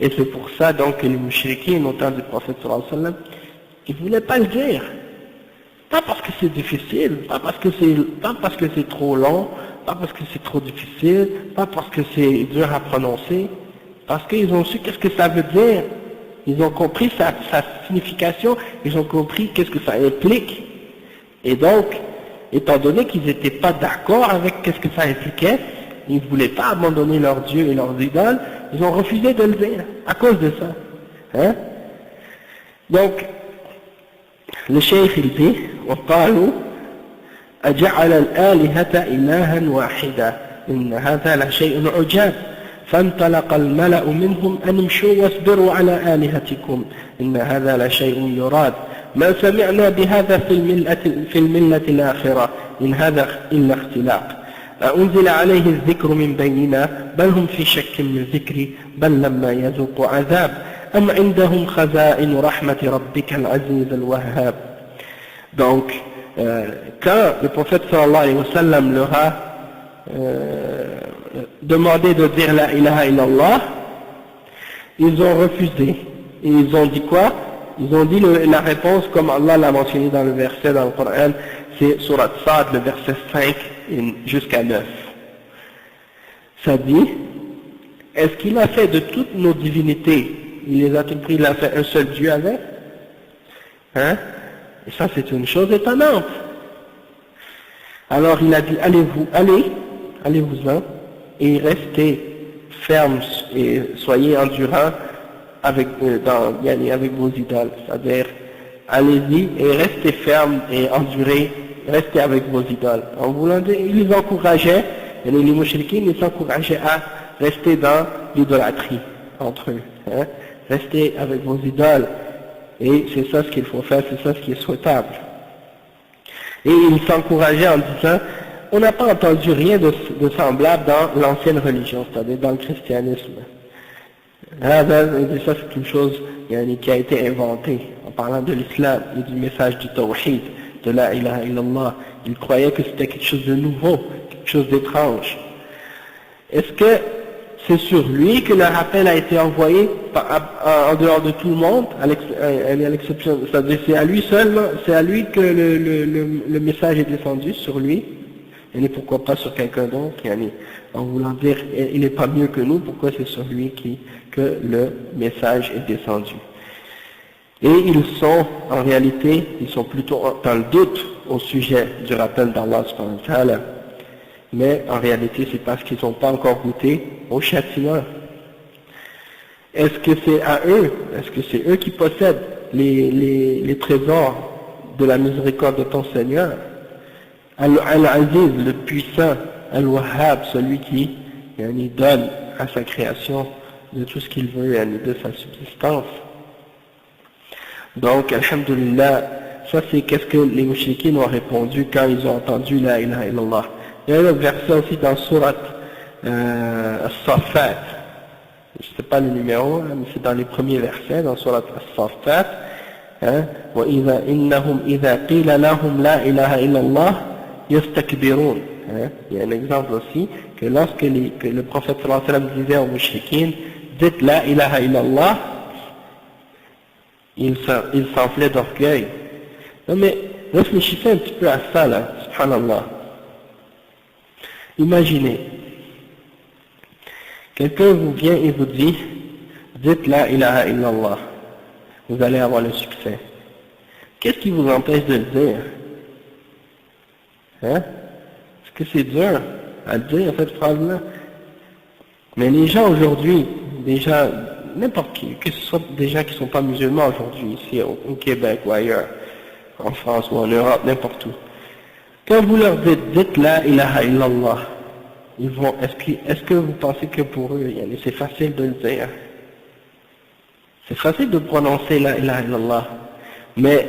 Et c'est pour ça donc que les mouchriquins, au temps du prophète sallallahu alayhi wa sallam, ils ne voulaient pas le dire. Pas parce que c'est difficile, pas parce que c'est trop long, pas parce que c'est trop difficile, pas parce que c'est dur à prononcer, parce qu'ils ont su qu'est-ce que ça veut dire. Ils ont compris sa signification, ils ont compris qu'est-ce que ça implique. Et donc, étant donné qu'ils n'étaient pas d'accord avec qu'est-ce que ça impliquait, ils ne voulaient pas abandonner leurs dieux et leurs idoles, ils ont refusé de le dire, à cause de ça. Hein? Donc, le cheikh il dit, وقالوا أجعل الآلهة إلها واحدا إن هذا لشيء عجاب فانطلق الملأ منهم أن امشوا واصبروا على آلهتكم إن هذا لشيء يراد ما سمعنا بهذا في الملة الآخرة إن هذا إلا اختلاق أنزل عليه الذكر من بيننا بل هم في شك من ذكري بل لما يذوقوا عذاب أم عندهم خزائن رحمة ربك العزيز الوهاب. Donc, quand le prophète sallallahu alayhi wa sallam leur a demandé de dire la ilaha illallah, ils ont refusé. Et ils ont dit quoi? Ils ont dit la réponse comme Allah l'a mentionné dans le verset dans le Coran, c'est Surat Sad, le verset 5 jusqu'à 9. Ça dit, est-ce qu'il a fait de toutes nos divinités, il les a pris, il a fait un seul Dieu avec? Hein? Et ça c'est une chose étonnante. Alors il a dit, allez-vous-en, et restez fermes et soyez endurants avec vos idoles. C'est-à-dire, allez-y et restez fermes et endurez restez avec vos idoles. En voulant dire, ils les encourageaient, et les mouchriquines, ils s'encourageaient à rester dans l'idolâtrie entre eux. Hein. Restez avec vos idoles, et c'est ça ce qu'il faut faire, c'est ça ce qui est souhaitable. Et ils s'encourageaient en disant, on n'a pas entendu rien de semblable dans l'ancienne religion, c'est-à-dire dans le christianisme. Ça c'est une chose qui a été inventée en parlant de l'islam et du message du tawhid, de la ilaha illallah. Ils croyaient que c'était quelque chose de nouveau, quelque chose d'étrange. Est-ce que c'est sur lui que le rappel a été envoyé en dehors de tout le monde, à l'exception, c'est-à-dire c'est à lui seulement, c'est à lui que le message est descendu, sur lui, et pourquoi pas sur quelqu'un d'autre, en voulant dire il n'est pas mieux que nous, pourquoi c'est sur lui que le message est descendu. Et ils sont, en réalité, ils sont plutôt dans le doute au sujet du rappel d'Allah subhanahu wa ta'ala. Mais en réalité, c'est parce qu'ils n'ont pas encore goûté au châtiment. Est-ce que c'est à eux, est-ce que c'est eux qui possèdent les trésors de la miséricorde de ton Seigneur? Al-Aziz, le puissant, Al-Wahhab, celui qui donne à sa création de tout ce qu'il veut, de sa subsistance. Donc, alhamdulillah, ça c'est qu'est-ce que les mouchriquines ont répondu quand ils ont entendu la ilaha illallah. Il y a un autre verset aussi dans Surat As-Saffat, je ne sais pas le numéro, mais c'est dans les premiers versets, dans Surat As-Saffat, وَإِذَا إِنَّهُمْ إِذَا قِيلَ لَهُمْ لَا إِلَهَ إِلَّا اللَّهِ يَسْتَكْبِرُونَ. Il y a un exemple aussi, que lorsque le prophète sallallahu alayhi wa sallam disait aux mouchriquines, dites la ilaha illallah, il s'enflait d'orgueil. Non mais, réfléchissez un petit peu à ça là, subhanallah. Imaginez, quelqu'un vous vient et vous dit, dites la ilaha illallah, vous allez avoir le succès. Qu'est-ce qui vous empêche de le dire? Est-ce que c'est dur à dire cette phrase-là? Mais les gens aujourd'hui, déjà, n'importe qui, que ce soit des gens qui ne sont pas musulmans aujourd'hui, ici au Québec ou ailleurs, en France ou en Europe, n'importe où, quand vous leur dites la ilaha illallah, ils vont, est-ce que vous pensez que pour eux, c'est facile de le dire? C'est facile de prononcer la ilaha illallah, mais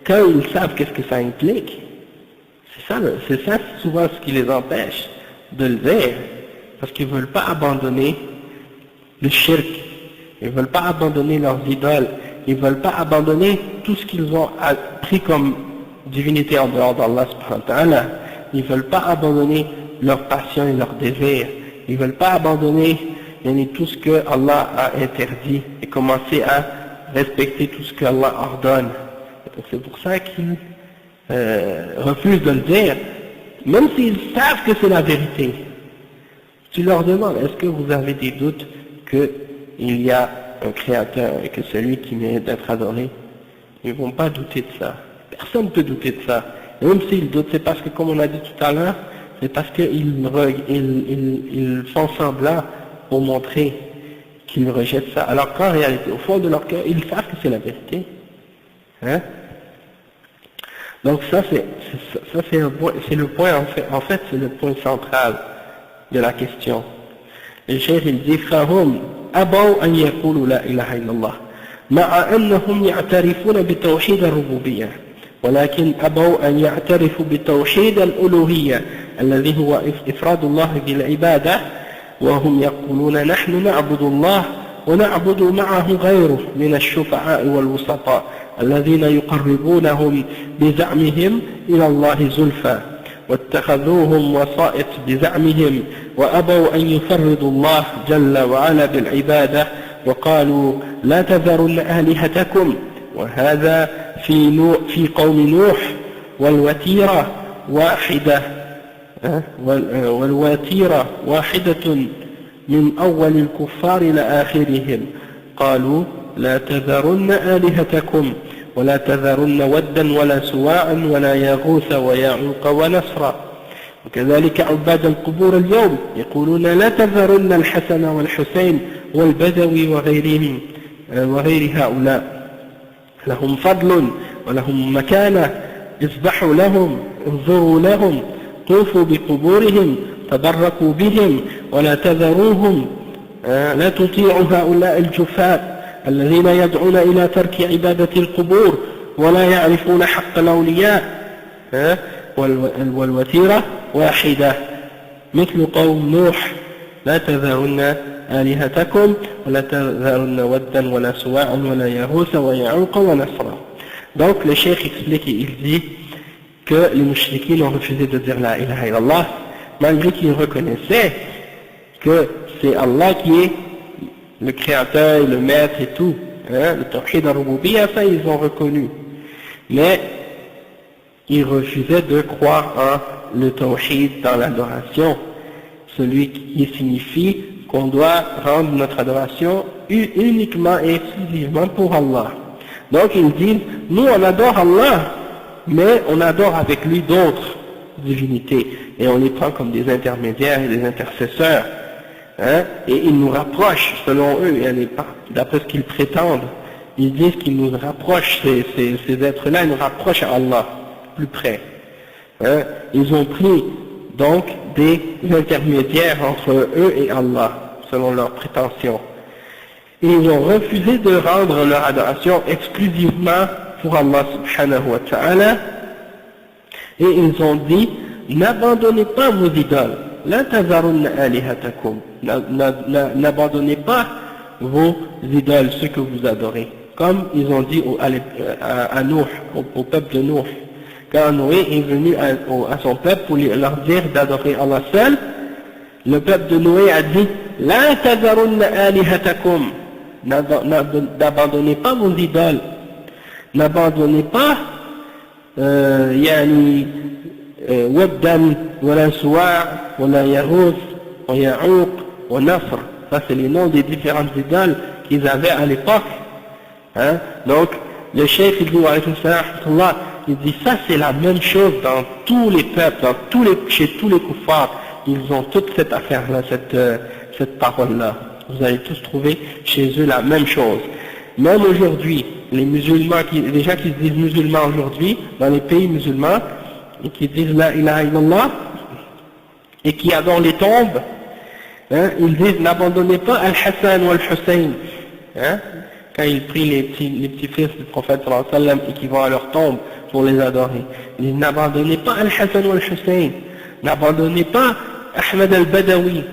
quand ils savent qu'est-ce que ça implique, c'est ça souvent ce qui les empêche de le dire, parce qu'ils ne veulent pas abandonner le shirk, ils ne veulent pas abandonner leurs idoles, ils ne veulent pas abandonner tout ce qu'ils ont pris comme divinité en dehors d'Allah subhanahu wa ta'ala, ils ne veulent pas abandonner leurs passions et leurs désirs, ils ne veulent pas abandonner tout ce que Allah a interdit et commencer à respecter tout ce que Allah ordonne. C'est pour ça qu'ils refusent de le dire, même s'ils savent que c'est la vérité. Tu leur demandes, est-ce que vous avez des doutes qu'il y a un créateur et que celui qui mérite d'être adoré? Ils ne vont pas douter de ça. Personne ne peut douter de ça. Et même s'ils doutent, c'est parce que, comme on a dit tout à l'heure, c'est parce qu'ils font semblant pour montrer qu'ils rejettent ça. Alors qu'en réalité, au fond de leur cœur, ils savent que c'est la vérité. Donc ça c'est le point, en fait c'est le point central de la question. Le cheikh il dit فهم أبوا أن يقولوا لا إله إلا الله مع أنهم يعترفون بتوحيد الربوبية ولكن أبوا أن يعترفوا بتوحيد الألوهية الذي هو إفراد الله بالعبادة وهم يقولون نحن نعبد الله ونعبد معه غيره من الشفعاء والوسطاء الذين يقربونهم بزعمهم إلى الله زلفى واتخذوهم وسائط بزعمهم وأبوا أن يفردوا الله جل وعلا بالعبادة وقالوا لا تذرن آلهتكم وهذا في قوم نوح والوتيرة واحدة من أول الكفار إلى آخرهم قالوا لا تذرن آلهتكم ولا تذرن ودا ولا سواعا ولا يغوث ويعوق ونسرا وكذلك عباد القبور اليوم يقولون لا تذرن الحسن والحسين والبدوي وغيرهم وغير هؤلاء لهم فضل ولهم مكانة اذبحوا لهم انظروا لهم طوفوا بقبورهم تبركوا بهم ولا تذروهم لا تطيعوا هؤلاء الجفاة الذين يدعون إلى ترك عبادة القبور ولا يعرفون حق الأولياء والوتيرة واحدة مثل قوم نوح لا تذرن آلهتكم ولا تذرن ودا ولا سواعا ولا يغوث ويعوق ونسرا. Donc le cheikh explique et il dit que les mouchriquins ont refusé de dire la ilaha illallah malgré qu'ils reconnaissaient que c'est Allah qui est le créateur, le maître et tout, le tawhid al-rububiyya, ça ils ont reconnu, mais ils refusaient de croire en le tawhid dans l'adoration, celui qui signifie qu'on doit rendre notre adoration uniquement et exclusivement pour Allah. Donc ils disent, nous on adore Allah, mais on adore avec lui d'autres divinités, et on les prend comme des intermédiaires et des intercesseurs, et ils nous rapprochent, selon eux, d'après ce qu'ils prétendent, ils disent qu'ils nous rapprochent, ces êtres-là, ils nous rapprochent à Allah, plus près. Ils ont pris donc des intermédiaires entre eux et Allah, selon leurs prétentions. Et ils ont refusé de rendre leur adoration exclusivement pour Allah subhanahu wa ta'ala, et ils ont dit, n'abandonnez pas vos idoles, la tazarunna alihatakum, n'abandonnez pas vos idoles, ceux que vous adorez, comme ils ont dit à Nuh, au peuple de Nuh, quand Noé est venu à son peuple pour leur dire d'adorer Allah seul, le peuple de Noé a dit, la tazarunna alihatakum, n'abandonnez pas vos idoles, n'abandonnez pas yani waddan wala suwa' wala yaghouth wa ya'uq wa nasr. Ça c'est les noms des différentes idoles qu'ils avaient à l'époque. Donc le cheikh il dit ça c'est la même chose dans tous les peuples, chez tous les kuffars, ils ont toute cette affaire là, cette parole là. Vous allez tous trouver chez eux la même chose. Même aujourd'hui, les musulmans, les gens qui se disent musulmans aujourd'hui, dans les pays musulmans, et qui disent la ilaha illallah, et qui adorent les tombes, ils disent n'abandonnez pas Al-Hassan ou Al-Hussein, quand ils prient les petits-fils du prophète sallallahu alayhi wa sallam et qui vont à leur tombe pour les adorer. Ils disent n'abandonnez pas Al-Hassan ou Al-Hussein, n'abandonnez pas Ahmed al-Badawi,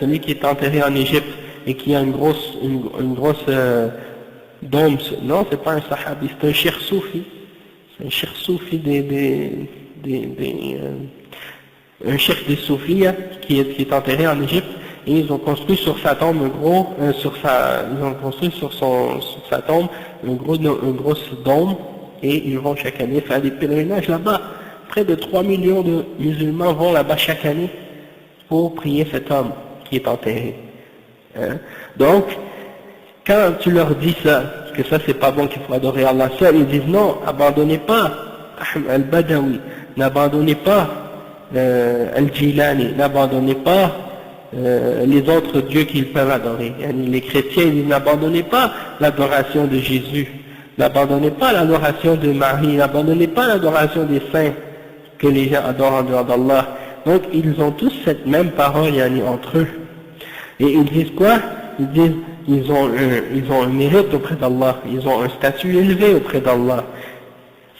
celui qui est enterré en Égypte et qui a une grosse dôme. Non, c'est pas un sahabi, c'est un cheikh soufi. C'est un cheikh soufi un cheikh des soufis qui est enterré en Égypte, et ils ont construit sur sa tombe sa tombe une grosse dôme, et ils vont chaque année faire des pèlerinages là-bas. Près de 3 millions de musulmans vont là-bas chaque année pour prier cet homme qui est enterré. Donc, quand tu leur dis ça, que ça c'est pas bon, qu'il faut adorer Allah seul, ils disent non, abandonnez pas Al-Badawi, n'abandonnez pas Al-Jilani, n'abandonnez pas les autres dieux qu'ils peuvent adorer. Les chrétiens, ils disent n'abandonnez pas l'adoration de Jésus, n'abandonnez pas l'adoration de Marie, n'abandonnez pas l'adoration des saints que les gens adorent en dehors d'Allah. Donc ils ont tous cette même parole entre eux. Et ils disent quoi? Ils disent ils ont un mérite auprès d'Allah, ils ont un statut élevé auprès d'Allah.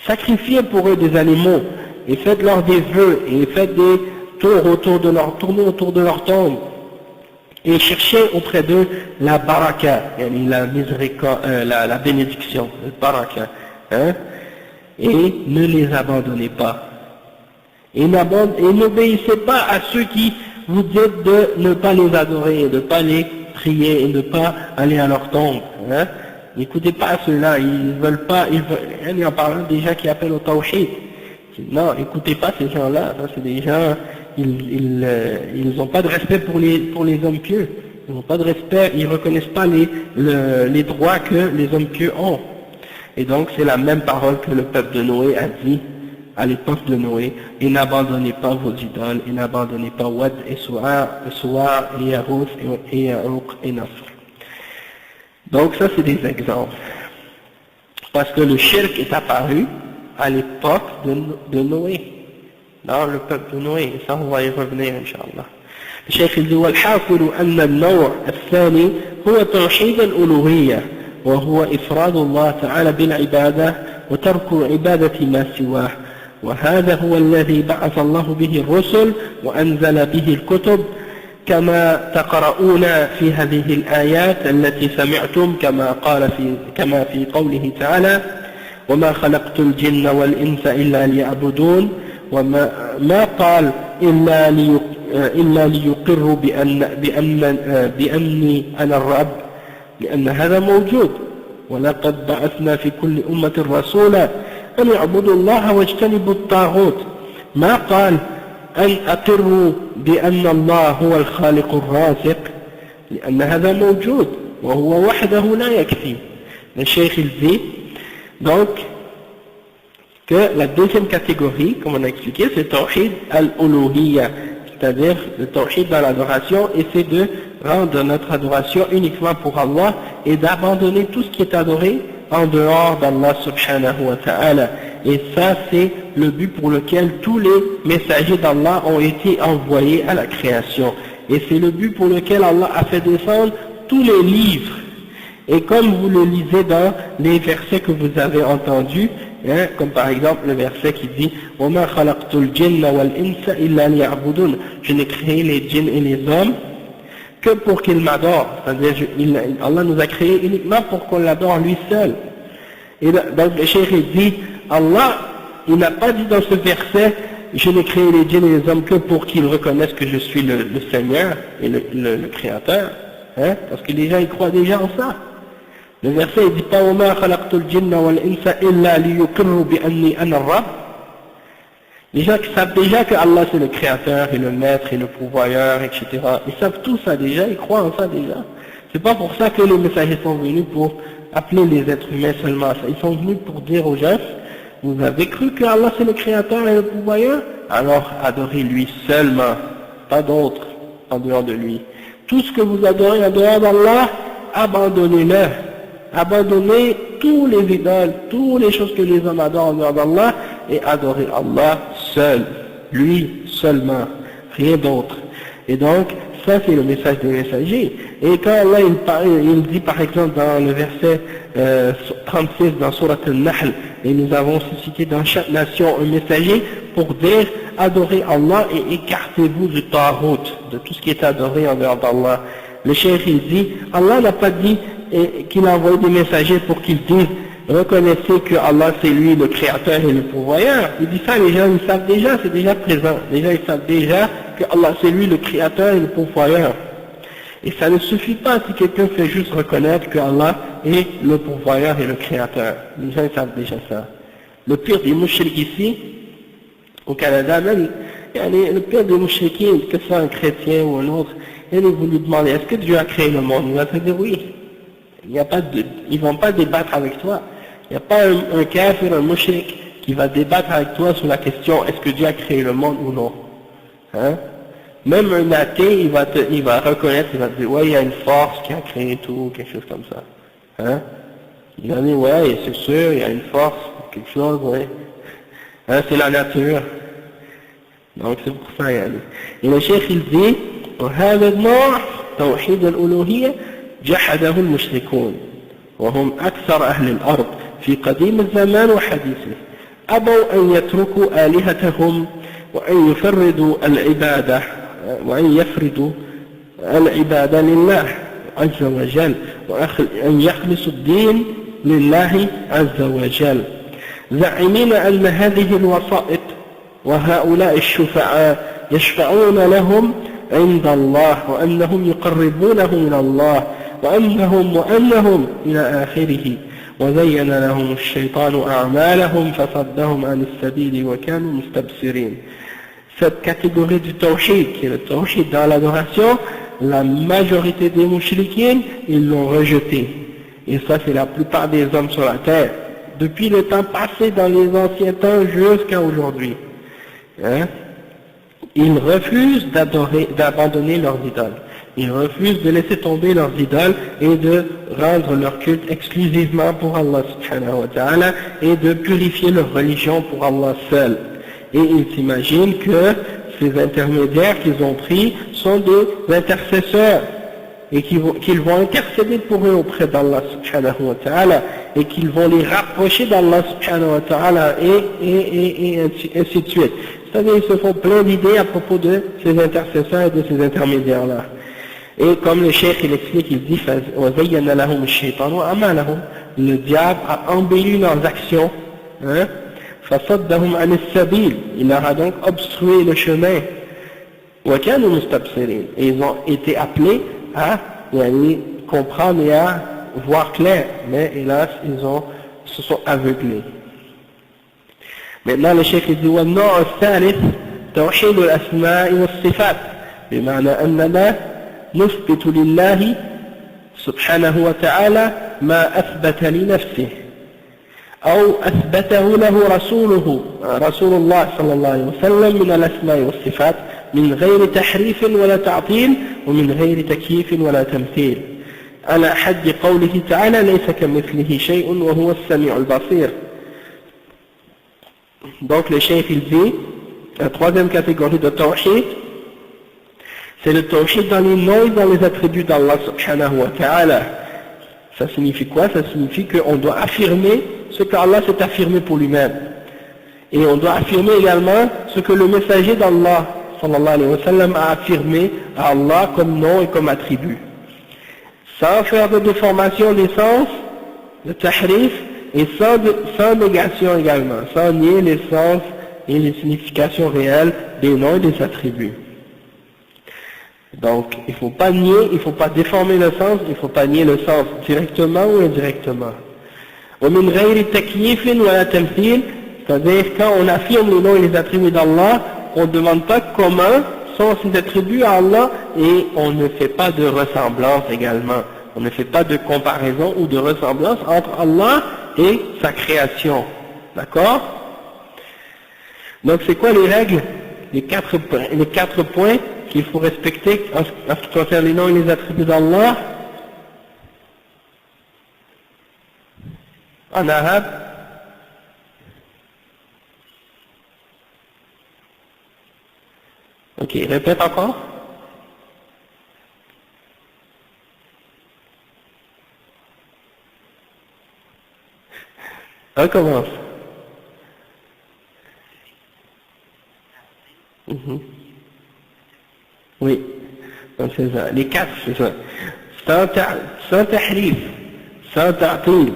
Sacrifiez pour eux des animaux, et faites-leur des vœux, et faites des tours tournez autour de leur tombe, et cherchez auprès d'eux la baraka, la miséricorde, la bénédiction, le baraka, et ne les abandonnez pas. Et n'obéissez pas à ceux qui vous disent de ne pas les adorer, de ne pas les prier et de ne pas aller à leur tombe. N'écoutez pas à ceux-là, ils veulent en parlant des gens qui appellent au tawhid. Non, écoutez pas ces gens-là, c'est des gens, ils n'ont pas de respect pour les hommes pieux. Ils n'ont pas de respect, ils ne reconnaissent pas les droits que les hommes pieux ont. Et donc c'est la même parole que le peuple de Noé a dit à l'époque de Noé, et n'abandonnez pas vos idoles, et n'abandonnez pas Wad et Suwa, et Yarouth, et Ya'uq, et Nasr. Donc ça c'est des exemples. Parce que le shirk est apparu à l'époque de Noé, dans le peuple de Noé, et ça on va y revenir Inch'Allah. الشيخ يقول والحاصل أن النوع الثاني هو توحيد الألوهية وهو إفراد الله تعالى بالعبادة وترك عبادة ما سواه وهذا هو الذي بعث الله به الرسل وأنزل به الكتب كما تقرؤون في هذه الآيات التي سمعتم كما في قوله تعالى وما خلقت الجن والإنس إلا ليعبدون وما قال إلا ليقروا بأني أنا الرب لأن هذا موجود ولقد بعثنا في كل أمة رسولا أن يعبدوا الله واجتنبوا الطاغوت ما قال أن أقروا بأن الله هو الخالق الرازق لأن هذا موجود وهو وحده لا يكفي. Le Cheikh il dit donc que la deuxième catégorie, comme on a expliqué, c'est Tawhid al-Uluhiyya, c'est-à-dire le Tawhid dans l'adoration, et c'est de rendre notre adoration uniquement pour Allah et d'abandonner tout ce qui est adoré en dehors d'Allah subhanahu wa ta'ala. Et ça c'est le but pour lequel tous les messagers d'Allah ont été envoyés à la création. Et c'est le but pour lequel Allah a fait descendre tous les livres. Et comme vous le lisez dans les versets que vous avez entendus, hein, comme par exemple le verset qui dit وَمَا خَلَقْتُ الْجِنَّ وَالْإِنسَ إِلَّا لِيَعْبُدُونَ je n'ai créé les djinns et les hommes que pour qu'ils m'adorent. C'est-à-dire Allah nous a créés uniquement pour qu'on l'adore lui seul. Et donc le cheikh dit Allah, il n'a pas dit dans ce verset je n'ai créé les djinns et les hommes que pour qu'ils reconnaissent que je suis le Seigneur et le Créateur, hein, parce que les gens ils croient déjà en ça. Le verset il dit pas وَمَا خَلَقْتُ الْجِنَّ وَالْإِنسَ إِلَّا لِيُقِرُّوا بِأَنِّي أَنَا الرَّبُّ. Les gens qui savent déjà que Allah c'est le créateur et le maître et le pourvoyeur, etc. Ils savent tout ça déjà, ils croient en ça déjà. C'est pas pour ça que les messagers sont venus pour appeler les êtres humains seulement. Ils sont venus pour dire aux gens, vous avez cru que Allah c'est le créateur et le pourvoyeur, alors adorez lui seulement, pas d'autre en dehors de lui. Tout ce que vous adorez en dehors d'Allah, abandonnez-le. Abandonnez tous les idoles, toutes les choses que les hommes adorent en dehors d'Allah et adorez Allah seul, lui seulement, rien d'autre. Et donc, ça c'est le message des messagers. Et quand Allah il dit par exemple dans le verset 36 dans Surat Al-Nahl, et nous avons suscité dans chaque nation un messager pour dire adorez Allah et écartez-vous du Taghut, de tout ce qui est adoré en dehors d'Allah. Le cheikh il dit, Allah n'a pas dit qu'il a envoyé des messagers pour qu'ils disent reconnaissez que Allah c'est lui le créateur et le pourvoyeur. Il dit ça, les gens ils savent déjà, c'est déjà présent. Les gens ils savent déjà que Allah c'est lui le créateur et le pourvoyeur. Et ça ne suffit pas si quelqu'un fait juste reconnaître que Allah est le pourvoyeur et le créateur. Les gens ils savent déjà ça. Le pire des mouchriks ici, au Canada même, le pire des mouchriks, que ce soit un chrétien ou un autre, et vous lui demandez est-ce que Dieu a créé le monde? Il va te dire oui. Ils ne vont pas débattre avec toi. Il n'y a pas un kafir, un mushrik qui va débattre avec toi sur la question est-ce que Dieu a créé le monde ou non. Hein? Même un athée, il va reconnaître, il va dire ouais, il y a une force qui a créé tout, quelque chose comme ça. Hein? Il va dire ouais, c'est sûr, il y a une force, quelque chose, ouais. Hein, c'est la nature. Donc c'est pour ça. Et le cheikh il dit وهذا النوع توحيد الألوهية جحده المشركون وهم أكثر أهل الأرض في قديم الزمان وحديثه أبوا أن يتركوا آلهتهم وأن يفردوا العبادة لله عز وجل وأن يخلصوا الدين لله عز وجل زعمين أن هذه الوسائط وهؤلاء الشفعاء يشفعون لهم عند الله وأنهم يقربونه من الله وأنهم إلى آخره وزين لهم الشيطان أعمالهم فصدهم عن السبيل وكانوا مستبصرين. Cette catégorie du tawhid, qui est le tawhid dans l'adoration, la majorité des mouchriquines, ils l'ont rejeté. Et ça c'est la plupart des hommes sur la terre, depuis le temps passé dans les anciens temps jusqu'à aujourd'hui. Hein? Ils refusent d'abandonner leurs idoles. Ils refusent de laisser tomber leurs idoles et de rendre leur culte exclusivement pour Allah subhanahu wa ta'ala et de purifier leur religion pour Allah seul. Et ils s'imaginent que ces intermédiaires qu'ils ont pris sont des intercesseurs et qu'ils vont intercéder pour eux auprès d'Allah subhanahu wa ta'ala et qu'ils vont les rapprocher d'Allah subhanahu wa ta'ala et ainsi de suite. C'est-à-dire ils se font plein d'idées à propos de ces intercesseurs et de ces intermédiaires-là. Et comme le cheikh il explique, il dit le diable a embelli leurs actions, hein? Il leur a donc obstrué le chemin. Et ils ont été appelés à comprendre et à voir clair, mais hélas ils se sont aveuglés. Maintenant le cheikh il dit والنوع الثالث توحيد الأسماء والصفات بمعنى أننا نثبت لله سبحانه وتعالى ما أثبت لنفسه أو أثبته له رسول الله صلى الله عليه وسلم من الأسماء والصفات من غير تحريف ولا تعطيل ومن غير تكييف ولا تمثيل على حد قوله تعالى ليس كمثله شيء وهو السميع البصير. Donc le cheikh il dit la troisième catégorie de tawhid, c'est le tawhid dans les noms et dans les attributs d'Allah subhanahu wa ta'ala. Ça signifie quoi? Ça signifie qu'on doit affirmer ce qu'Allah s'est affirmé pour lui-même. Et on doit affirmer également ce que le messager d'Allah sallallahu alayhi wa sallam a affirmé à Allah comme nom et comme attribut. Sans faire de déformation des sens, de tahrif, et sans négation également, sans nier les sens et les significations réelles des noms et des attributs. Donc, il ne faut pas nier, il ne faut pas déformer le sens, il ne faut pas nier le sens directement ou indirectement. ومن غير تكييف ولا تمثيل, c'est-à-dire quand on affirme les noms et les attributs d'Allah, on ne demande pas comment sont ces attributs à Allah et on ne fait pas de ressemblance également. On ne fait pas de comparaison ou de ressemblance entre Allah et sa création. D'accord? Donc c'est quoi les règles? Les quatre points qu'il faut respecter en ce qui concerne les noms et les attributs d'Allah. En arabe. Ok, répète encore. Recommence. Oui, donc c'est ça. Les quatre, c'est ça. Sans tahrif, sans ta'til,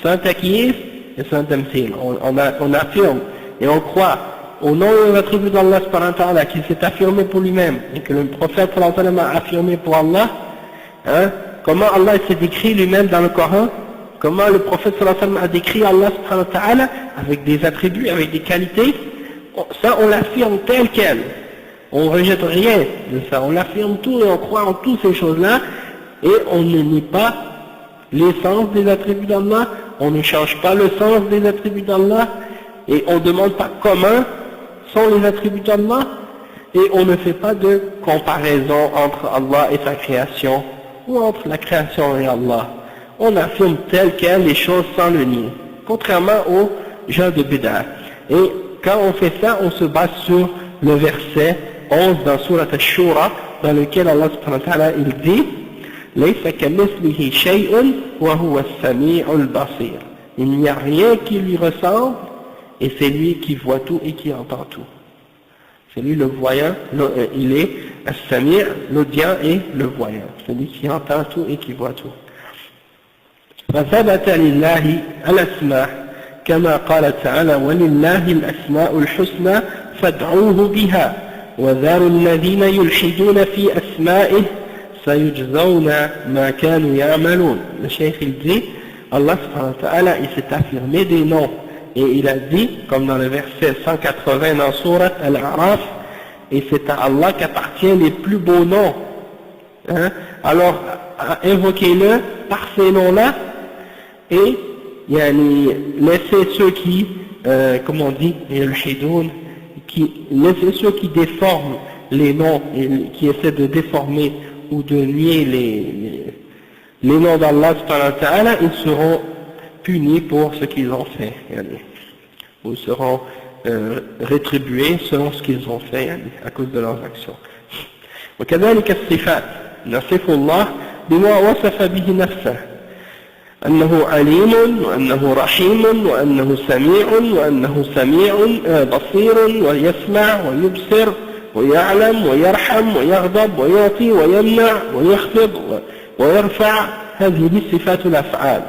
sans takyif et sans tamthil. On affirme et on croit au nom et aux attributs d'Allah subhanahu wa ta'ala qui s'est affirmé pour lui-même et que le prophète sallallahu alayhi wa sallam a affirmé pour Allah. Hein? Comment Allah s'est décrit lui-même dans le Coran? Comment le prophète sallallahu alayhi wa sallam a décrit Allah subhanahu wa ta'ala avec des attributs, avec des qualités? Ça on l'affirme tel quel. On ne rejette rien de ça, on l'affirme tout et on croit en toutes ces choses-là et on ne nie pas l'essence des attributs d'Allah, on ne change pas le sens des attributs d'Allah et on ne demande pas comment sont les attributs d'Allah et on ne fait pas de comparaison entre Allah et sa création ou entre la création et Allah. On affirme tel quel les choses sans le nier, contrairement aux gens de bid'ah. Et quand on fait ça, on se base sur le verset 11 dans Surat Ash-Shura, dans lequel Allah subhanahu wa ta'ala il dit لَيْسَ كَمِثْلِهِ شَيْءٌ وَهُوَ السَّمِيعُ الْبَصِيرُ. Il n'y a rien qui lui ressemble et c'est lui qui voit tout et qui entend tout. C'est lui le voyant, il est As-Sami', l'audient et le voyant. C'est lui qui entend tout et qui voit tout. فَثَبَتَ لِلَّهِ الْأَسْمَاءُ كما قال تعالى ولله الأسماء الحسنى فادعوه بها وذروا الذين يلحدون في أسمائه سيجزون ما كانوا يعملون. Le cheikh il dit Allah subhanahu wa ta'ala il s'est affirmé des noms et il a dit comme dans le verset 180 dans Surat Al-A'raf et c'est à Allah qu'appartiennent les plus beaux noms. Hein? Alors invoquez-le par ces noms-là et laissez ceux qui, comme on dit, laissez ceux qui déforment les noms, et qui essaient de déformer ou de nier les noms d'Allah subhanahu wa ta'ala, ils seront punis pour ce qu'ils ont fait, ou seront rétribués selon ce qu'ils ont fait à cause de leurs actions. وكذلك الصفات نصف الله بما وصف به نفسه أنه عليم وأنه رحيم وأنه سميع وأنه سميع بصير ويسمع ويبصر ويعلم ويرحم ويغضب ويعطي ويمنع ويخفض ويرفع هذه صفات الأفعال.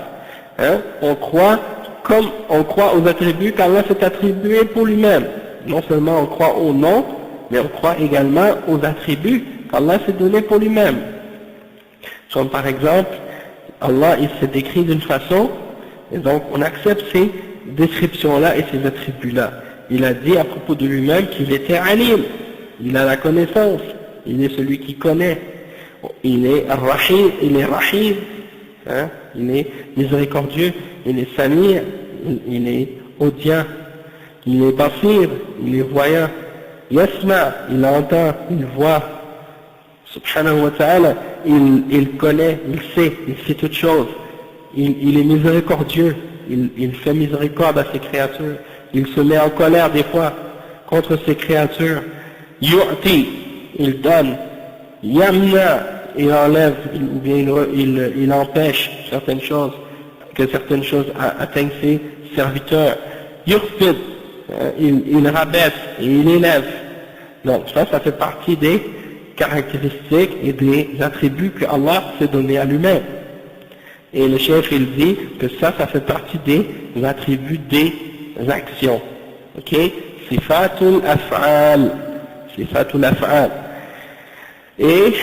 On croit comme on croit aux attributs qu'Allah s'est attribué pour lui-même. Non seulement on croit au nom, mais on croit également aux attributs qu'Allah s'est donné pour lui-même. Comme par exemple, Allah il s'est décrit d'une façon, et donc on accepte ces descriptions-là et ces attributs-là. Il a dit à propos de lui-même qu'il était alim, il a la connaissance, il est celui qui connaît, il est rahim, il est miséricordieux, il est samir, il est audient, il est basir, il est voyant, yasma, il entend, il voit, subhanahu wa ta'ala, il connaît, il sait toutes choses, il est miséricordieux, il fait miséricorde à ses créatures, il se met en colère des fois contre ses créatures, yu'ti, il donne, yamna, il enlève, ou bien il empêche certaines choses, que certaines choses atteignent ses serviteurs, yurfid, il rabaisse et il élève. Donc ça fait partie des caractéristiques et des attributs que Allah s'est donné à lui-même. Et le chef il dit que ça fait partie des attributs des actions. Ok? Sifatul af'al. Sifatul af'al. Et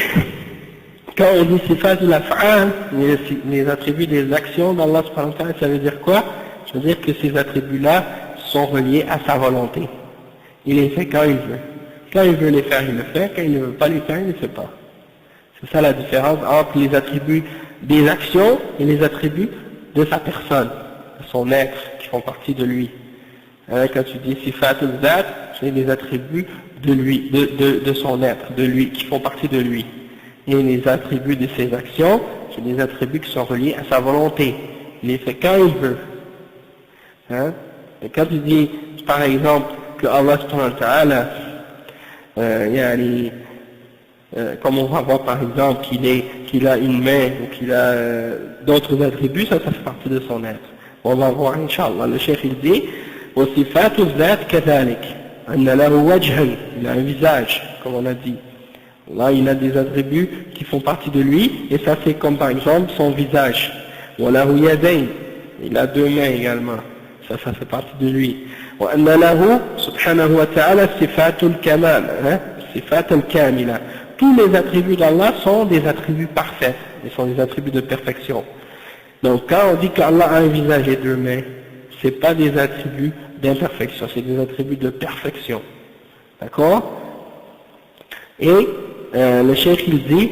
quand on dit sifatul af'al, les attributs des actions d'Allah subhanahu wa ta'ala, ça veut dire quoi? Ça veut dire que ces attributs-là sont reliés à sa volonté. Il les fait quand il veut. Quand il veut les faire, il le fait. Quand il ne veut pas les faire, il ne les fait pas. C'est ça la différence entre les attributs des actions et les attributs de sa personne, de son être, qui font partie de lui. Quand tu dis sifatul zat, c'est les attributs de lui, de son être, de lui, qui font partie de lui. Et les attributs de ses actions, c'est des attributs qui sont reliés à sa volonté. Il les fait quand il veut. Et quand tu dis, par exemple, que Allah subhanahu wa ta'ala, comme on va voir par exemple qu'il a une main ou qu'il a d'autres attributs, ça fait partie de son être. On va voir Inch'Allah. Le chef il dit وصفات الذات كذلك أن له وجها, il a un visage, comme on a dit. Là il a des attributs qui font partie de lui, et ça c'est comme par exemple son visage. وله يدين, il a deux mains également, ça fait partie de lui. وأن له سبحانه وتعالى صفات الكمال, صفات الكاملة. Tous les attributs d'Allah sont des attributs parfaits, ils sont des attributs de perfection. Donc quand on dit qu'Allah a un visage et deux mains, c'est pas des attributs d'imperfection, c'est des attributs de perfection. D'accord? Et le cheikh il dit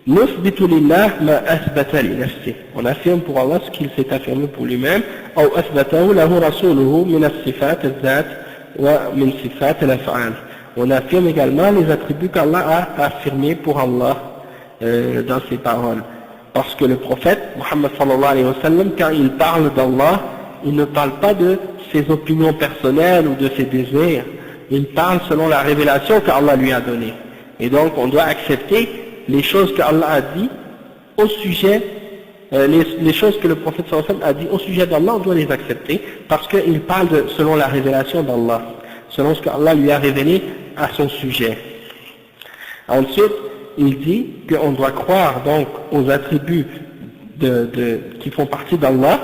نثبت لله ما أثبت لنفسه. On affirme pour Allah ce qu'il s'est affirmé pour lui-même, أو أثبته له رسوله من الصفات الذات ومن صفات الأفعال. On affirme également les attributs qu'Allah a affirmés pour Allah dans ses paroles. Parce que le prophète, Muhammad sallallahu alayhi wa sallam, quand il parle d'Allah, il ne parle pas de ses opinions personnelles ou de ses désirs. Il parle selon la révélation qu'Allah lui a donnée. Et donc on doit accepter les choses qu'Allah a dit au sujet, les choses que le prophète sallallahu alayhi wa sallam a dit au sujet d'Allah, on doit les accepter parce qu'il parle selon la révélation d'Allah, selon ce qu'Allah lui a révélé à son sujet. Ensuite, il dit qu'on doit croire donc aux attributs qui font partie d'Allah,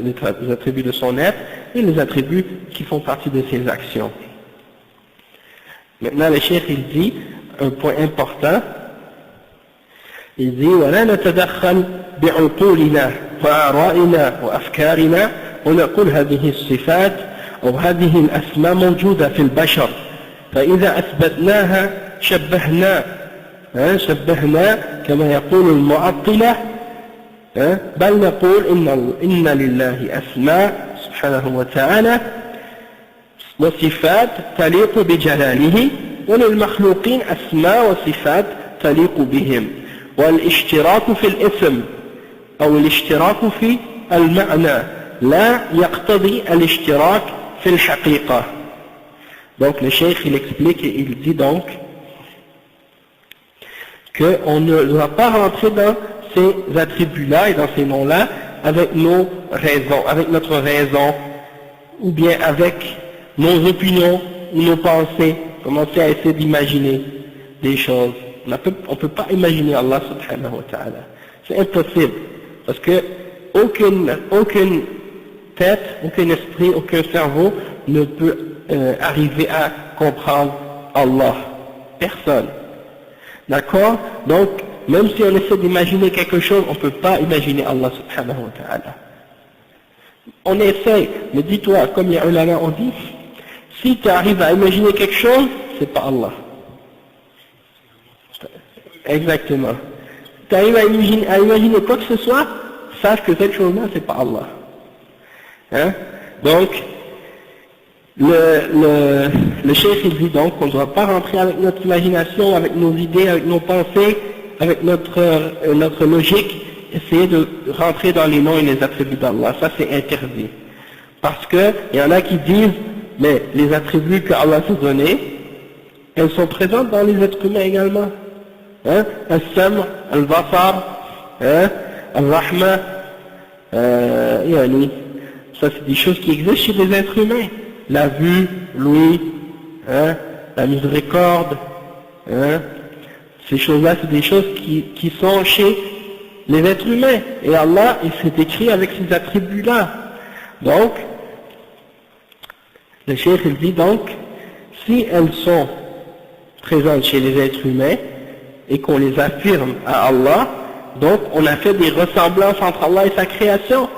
les attributs de son être, et les attributs qui font partie de ses actions. Maintenant, le cheikh il dit un point important. Il dit ولا نتدخل بعقولنا وآرائنا وأفكارنا ونقول هذه الصفات أو هذه الأسماء موجودة في البشر فإذا أثبتناها شبهنا كما يقول المعطلة بل نقول إن لله أسماء سبحانه وتعالى وصفات تليق بجلاله وللمخلوقين أسماء وصفات تليق بهم والاشتراك في الاسم أو الاشتراك في المعنى لا يقتضي الاشتراك في الحقيقة. Donc le cheikh il explique et il dit donc qu'on ne doit pas rentrer dans ces attributs-là et dans ces noms-là avec nos raisons, avec notre raison, ou bien avec nos opinions ou nos pensées, commencer à essayer d'imaginer des choses. On ne peut pas imaginer Allah subhanahu wa ta'ala. C'est impossible, parce que aucune tête, aucun esprit, aucun cerveau ne peut arriver à comprendre Allah. Personne. D'accord? Donc, même si on essaie d'imaginer quelque chose, on ne peut pas imaginer Allah subhanahu wa ta'ala. On essaie, mais dis-toi, comme les ulama ont dit, si tu arrives à imaginer quelque chose, c'est pas Allah. Exactement. Tu arrives à imaginer quoi que ce soit, sache que cette chose-là, c'est pas Allah. Hein? Donc, le cheikh il dit donc qu'on ne doit pas rentrer avec notre imagination, avec nos idées, avec nos pensées, avec notre logique, essayer de rentrer dans les noms et les attributs d'Allah. Ça c'est interdit. Parce que il y en a qui disent, mais les attributs que Allah s'est donnés, elles sont présentes dans les êtres humains également. Hein? Al-Sam, Al-Basar, hein? Al-Rahma, ça c'est des choses qui existent chez les êtres humains. La vue, l'ouïe, hein? La miséricorde, hein? Ces choses-là, c'est des choses qui sont chez les êtres humains. Et Allah, il s'est écrit avec ces attributs-là. Donc, le cheikh, il dit donc, si elles sont présentes chez les êtres humains, et qu'on les affirme à Allah, donc on a fait des ressemblances entre Allah et sa création.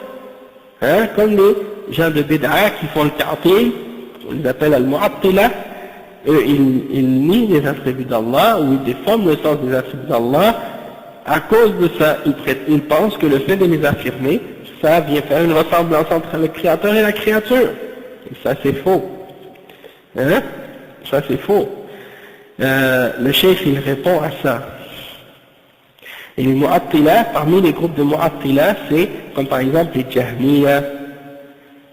Hein? Comme les gens de Bid'a qui font le ta'til, on les appelle al-mu'attila, eux ils nient les attributs d'Allah, ou ils déforment le sens des attributs d'Allah. À cause de ça, ils pensent que le fait de les affirmer, ça vient faire une ressemblance entre le créateur et la créature. Et ça c'est faux. Hein? Ça c'est faux. Le cheikh il répond à ça. Et les Mu'attila, parmi les groupes de Mu'attila, c'est comme par exemple les Jahmiya,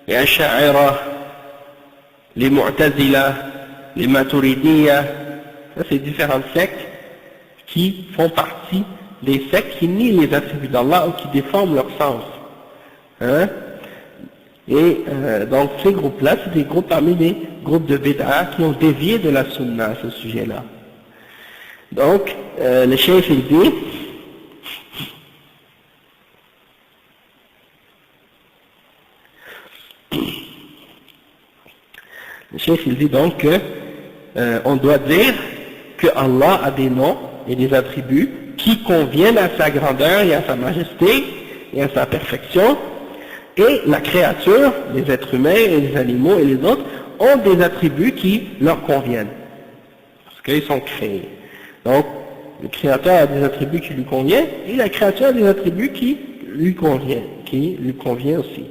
les Asha'ira, les Mu'tazila, les Maturidiya. Ça c'est différentes sectes qui font partie des sectes qui nient les attributs d'Allah ou qui déforment leur sens. Hein? Et donc ces groupes-là, c'est des groupes parmi les groupes de Bid'a qui ont dévié de la Sunna à ce sujet-là. Donc, le cheikh il dit, donc que on doit dire que Allah a des noms et des attributs qui conviennent à sa grandeur et à sa majesté et à sa perfection. Et la créature, les êtres humains et les animaux et les autres, ont des attributs qui leur conviennent. Parce qu'ils sont créés. Donc, le créateur a des attributs qui lui conviennent, et la créature a des attributs qui lui conviennent aussi.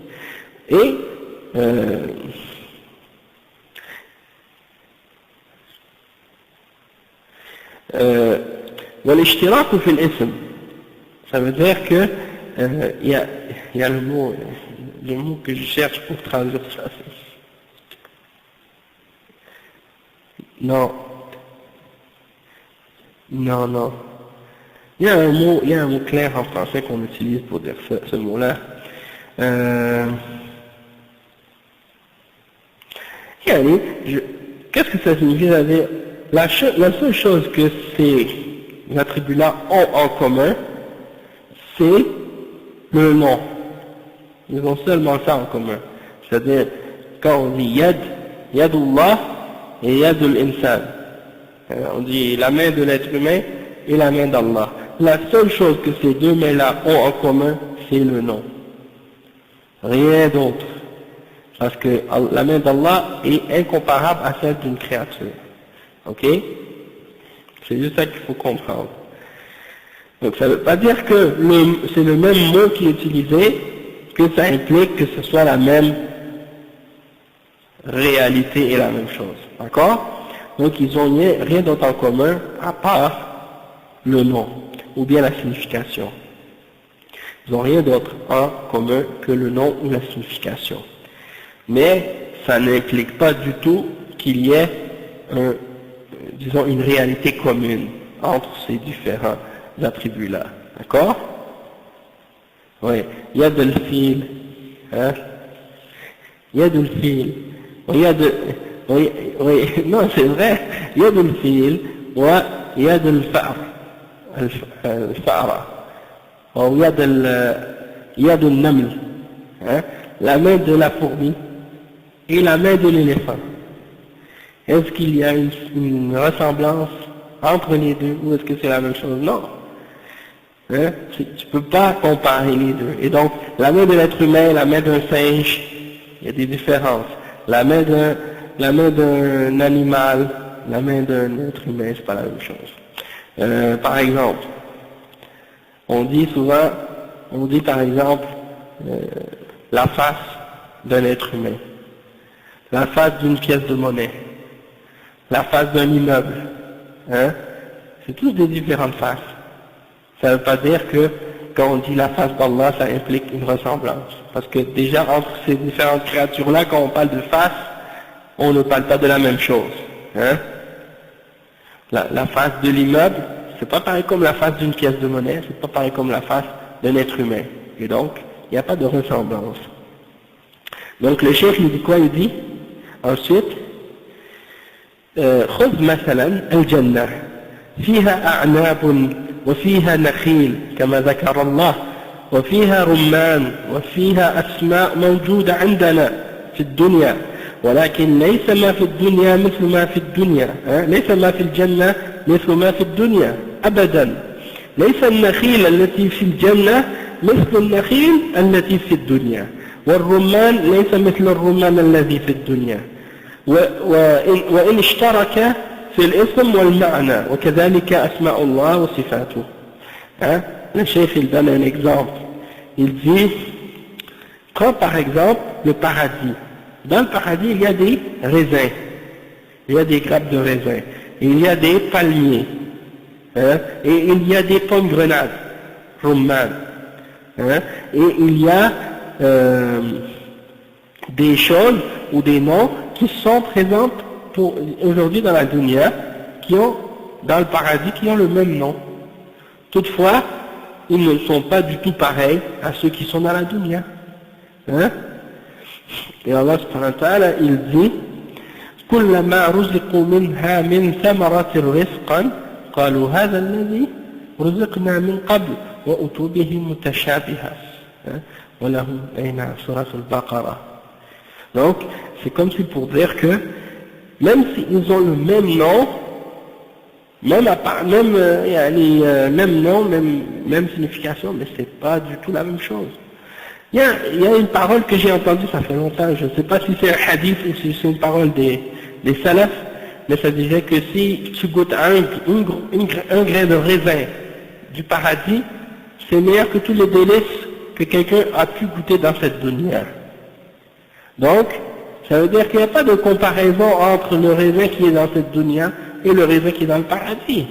Et, والاشتراك في الاسم, ça veut dire que il y a le mot que je cherche pour traduire ça. Non. Il y a un mot clair en français qu'on utilise pour dire ce mot-là. Qu'est-ce que ça signifie? La seule chose que ces attributs-là ont en commun, c'est le nom. Ils ont seulement ça en commun. C'est-à-dire, quand on dit yad, yadullah et yadul insan. On dit la main de l'être humain et la main d'Allah. La seule chose que ces deux mains-là ont en commun, c'est le nom. Rien d'autre. Parce que la main d'Allah est incomparable à celle d'une créature. Ok? C'est juste ça qu'il faut comprendre. Donc ça ne veut pas dire que c'est le même mot qui est utilisé, que ça implique que ce soit la même réalité et la même chose. D'accord? Donc ils n'ont rien d'autre en commun à part le nom, ou bien la signification. Ils n'ont rien d'autre en commun que le nom ou la signification. Mais ça n'implique pas du tout qu'il y ait disons une réalité commune entre ces différents attributs-là. D'accord? Oui. Yad al-fil. Hein? Yad al-fil. Oui, non, c'est vrai. Yad al-fil wa yad al-fa'r. Al-fa'ra. Ou yad al-naml. La main de la fourmi et la main de l'éléphant. Est-ce qu'il y a une ressemblance entre les deux ou est-ce que c'est la même chose? Non. Tu ne peux pas comparer les deux. Et donc, la main de l'être humain et la main d'un singe, il y a des différences. La main d'un animal, la main d'un être humain, c'est pas la même chose. Par exemple, on dit par exemple, la face d'un être humain, la face d'une pièce de monnaie, la face d'un immeuble, c'est tous des différentes faces. Ça ne veut pas dire que quand on dit la face d'Allah, ça implique une ressemblance. Parce que déjà entre ces différentes créatures-là, quand on parle de face, on ne parle pas de la même chose. La face de l'immeuble, c'est pas pareil comme la face d'une pièce de monnaie, c'est pas pareil comme la face d'un être humain. Et donc, il n'y a pas de ressemblance. Donc le chef nous dit quoi? Il dit ensuite خذ مثلا الجنة فيها أعناب وفيها نخيل كما ذكر الله وفيها رمان وفيها أسماء موجودة عندنا في الدنيا ولكن ليس ما في الدنيا مثل ما في الدنيا ليس ما في الجنة مثل ما في الدنيا أبدا ليس النخيل التي في الجنة مثل النخيل التي في الدنيا والرمان ليس مثل الرمان الذي في الدنيا وإن اشترك في الاسم والمعنى وكذلك أسماء الله وصفاته. Le chef il donne un exemple. Il dit, quand par exemple le paradis, dans le paradis il y a des raisins, il y a des grappes de raisins, il y a des palmiers, et il y a des pommes grenades, rumman, et il y a des choses ou des noms qui sont présentes aujourd'hui dans la dunya, dans le paradis, qui ont le même nom. Toutefois, ils ne sont pas du tout pareils à ceux qui sont dans la dunya. Et Allah subhanahu wa ta'ala, il dit كلما رزقوا منها من ثمرة رزقا قالوا هذا الذي رزقنا من قبل وأتوا به متشابها ولهم أين سورة البقرة. Donc, c'est comme si pour dire que même s'ils ont le même nom, même nom, même signification, mais c'est pas du tout la même chose. Il y a une parole que j'ai entendue, ça fait longtemps, je ne sais pas si c'est un hadith ou si c'est une parole des salafs, mais ça disait que si tu goûtes un grain de raisin du paradis, c'est meilleur que tous les délices que quelqu'un a pu goûter dans cette dunya. Donc, ça veut dire qu'il n'y a pas de comparaison entre le raisin qui est dans cette dunya et le raisin qui est dans le paradis.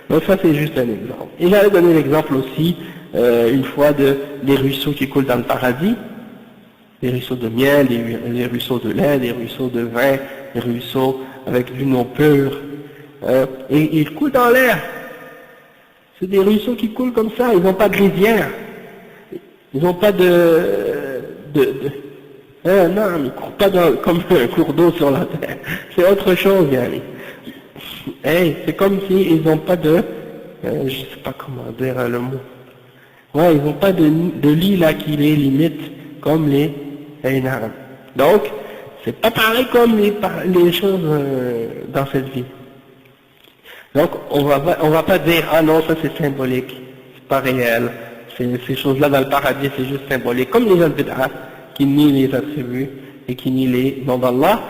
Donc ça c'est juste un exemple. Et j'avais donné l'exemple aussi, une fois des ruisseaux qui coulent dans le paradis, les ruisseaux de miel, les ruisseaux de lait, les ruisseaux de vin, les ruisseaux avec d'une eau pure, et ils coulent dans l'air. C'est des ruisseaux qui coulent comme ça, ils n'ont pas de rivière, ils n'ont pas non, ils ne courent pas comme un cours d'eau sur la terre, c'est autre chose, yani. C'est comme s'ils n'ont pas je ne sais pas comment dire le mot. Ouais, ils n'ont pas de lit là qui les limite comme les Einam. Donc, c'est pas pareil comme les choses dans cette vie. Donc, on va pas dire, ah non, ça c'est symbolique, c'est pas réel. Ces choses-là dans le paradis, c'est juste symbolique. Comme les al-bid'ah, qui nient les attributs et qui nient les noms d'Allah,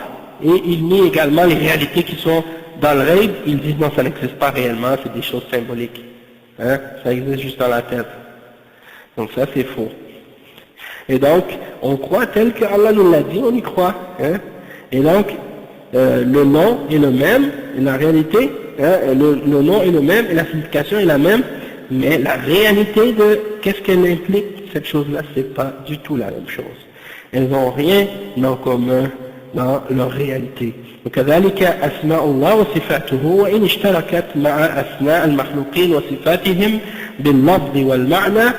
et ils nient également les réalités qui sont dans le rêve, ils disent non, ça n'existe pas réellement, c'est des choses symboliques. Ça existe juste dans la tête. Donc ça c'est faux. Et donc, on croit tel que Allah nous l'a dit, on y croit. Et donc, le nom est le même, et la réalité le nom est le même et la signification est la même, mais la réalité de qu'est-ce qu'elle implique, cette chose-là, c'est pas du tout la même chose. Elles n'ont rien en commun dans leur réalité. وكذلك أسماء الله وصفاته وإن اشتركت مع أسماء المخلوقين وصفاتهم باللفظ والمعنى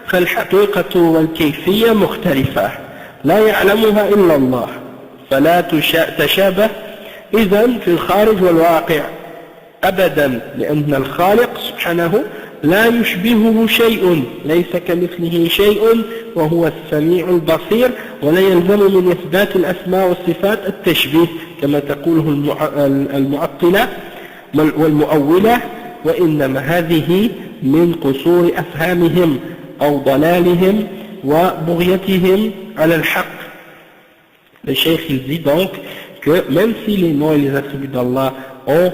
فالحقيقة والكيفية مختلفة لا يعلمها إلا الله فلا تشابه إذن في الخارج والواقع أبدا لأن الخالق سبحانه لا يشبهه شيء ليس كمثله شيء وهو السميع البصير ولا يلزم من إثبات الأسماء والصفات التشبيه كما تقوله المعطلة والمؤولة وإنما هذه من قصور أفهامهم أو ضلالهم وبغيتهم على الحق. Le cheikh il dit donc que même si les noms et les attributs d'Allah ont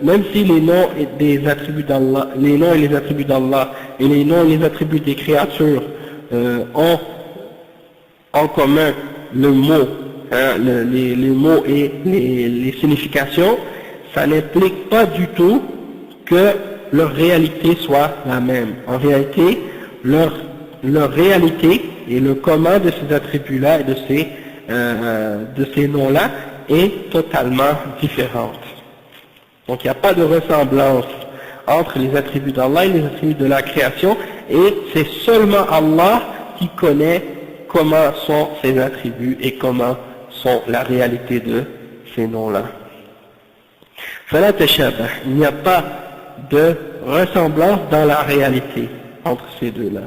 même si les noms et les attributs d'Allah et les noms et les attributs des créatures ont en commun le mot, les mots et les significations, ça n'implique pas du tout que leur réalité soit la même. En réalité, leur réalité et le commun de ces attributs-là et de ces noms-là est totalement différente. Donc il n'y a pas de ressemblance entre les attributs d'Allah et les attributs de la création, et c'est seulement Allah qui connaît comment sont ces attributs et comment sont la réalité de ces noms-là. فلا تشابه, il n'y a pas de ressemblance dans la réalité entre ces deux-là,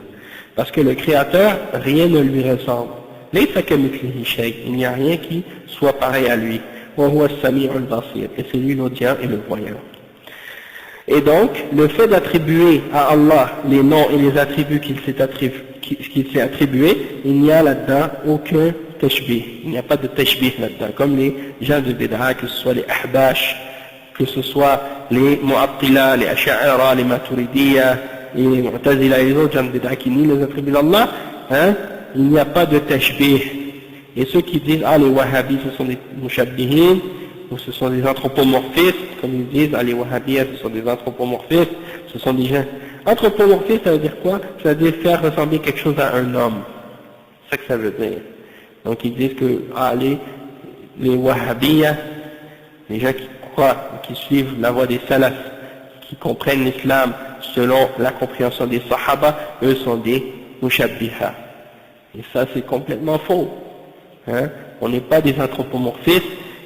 parce que le Créateur, rien ne lui ressemble. ليس كمثله شيء, il n'y a rien qui soit pareil à lui. وهو السميع البصير, et c'est lui l'audient et le voyant. Et donc, le fait d'attribuer à Allah les noms et les attributs qu'il s'est attribué, il n'y a là-dedans aucun tashbih. Il n'y a pas de tashbih là-dedans, comme les gens de Bid'a, que ce soit les Ahbash, que ce soit les Mu'attila, les Asha'ira, les Maturidiyya, et les Mu'tazila et les autres gens de Bid'a qui nient les attributs d'Allah, il n'y a pas de tashbih. Et ceux qui disent, les Wahhabis ce sont des Mushabbihin, ou ce sont des anthropomorphistes, comme ils disent, les Wahhabis ce sont des anthropomorphistes, ce sont des gens. Anthropomorphistes, ça veut dire quoi? Ça veut dire faire ressembler quelque chose à un homme. C'est ça que ça veut dire. Donc ils disent que, les Wahhabis, les gens qui croient, qui suivent la voie des salafs, qui comprennent l'islam selon la compréhension des Sahaba, eux sont des Mushabbiha. Et ça c'est complètement faux. On n'est pas des anthropomorphistes,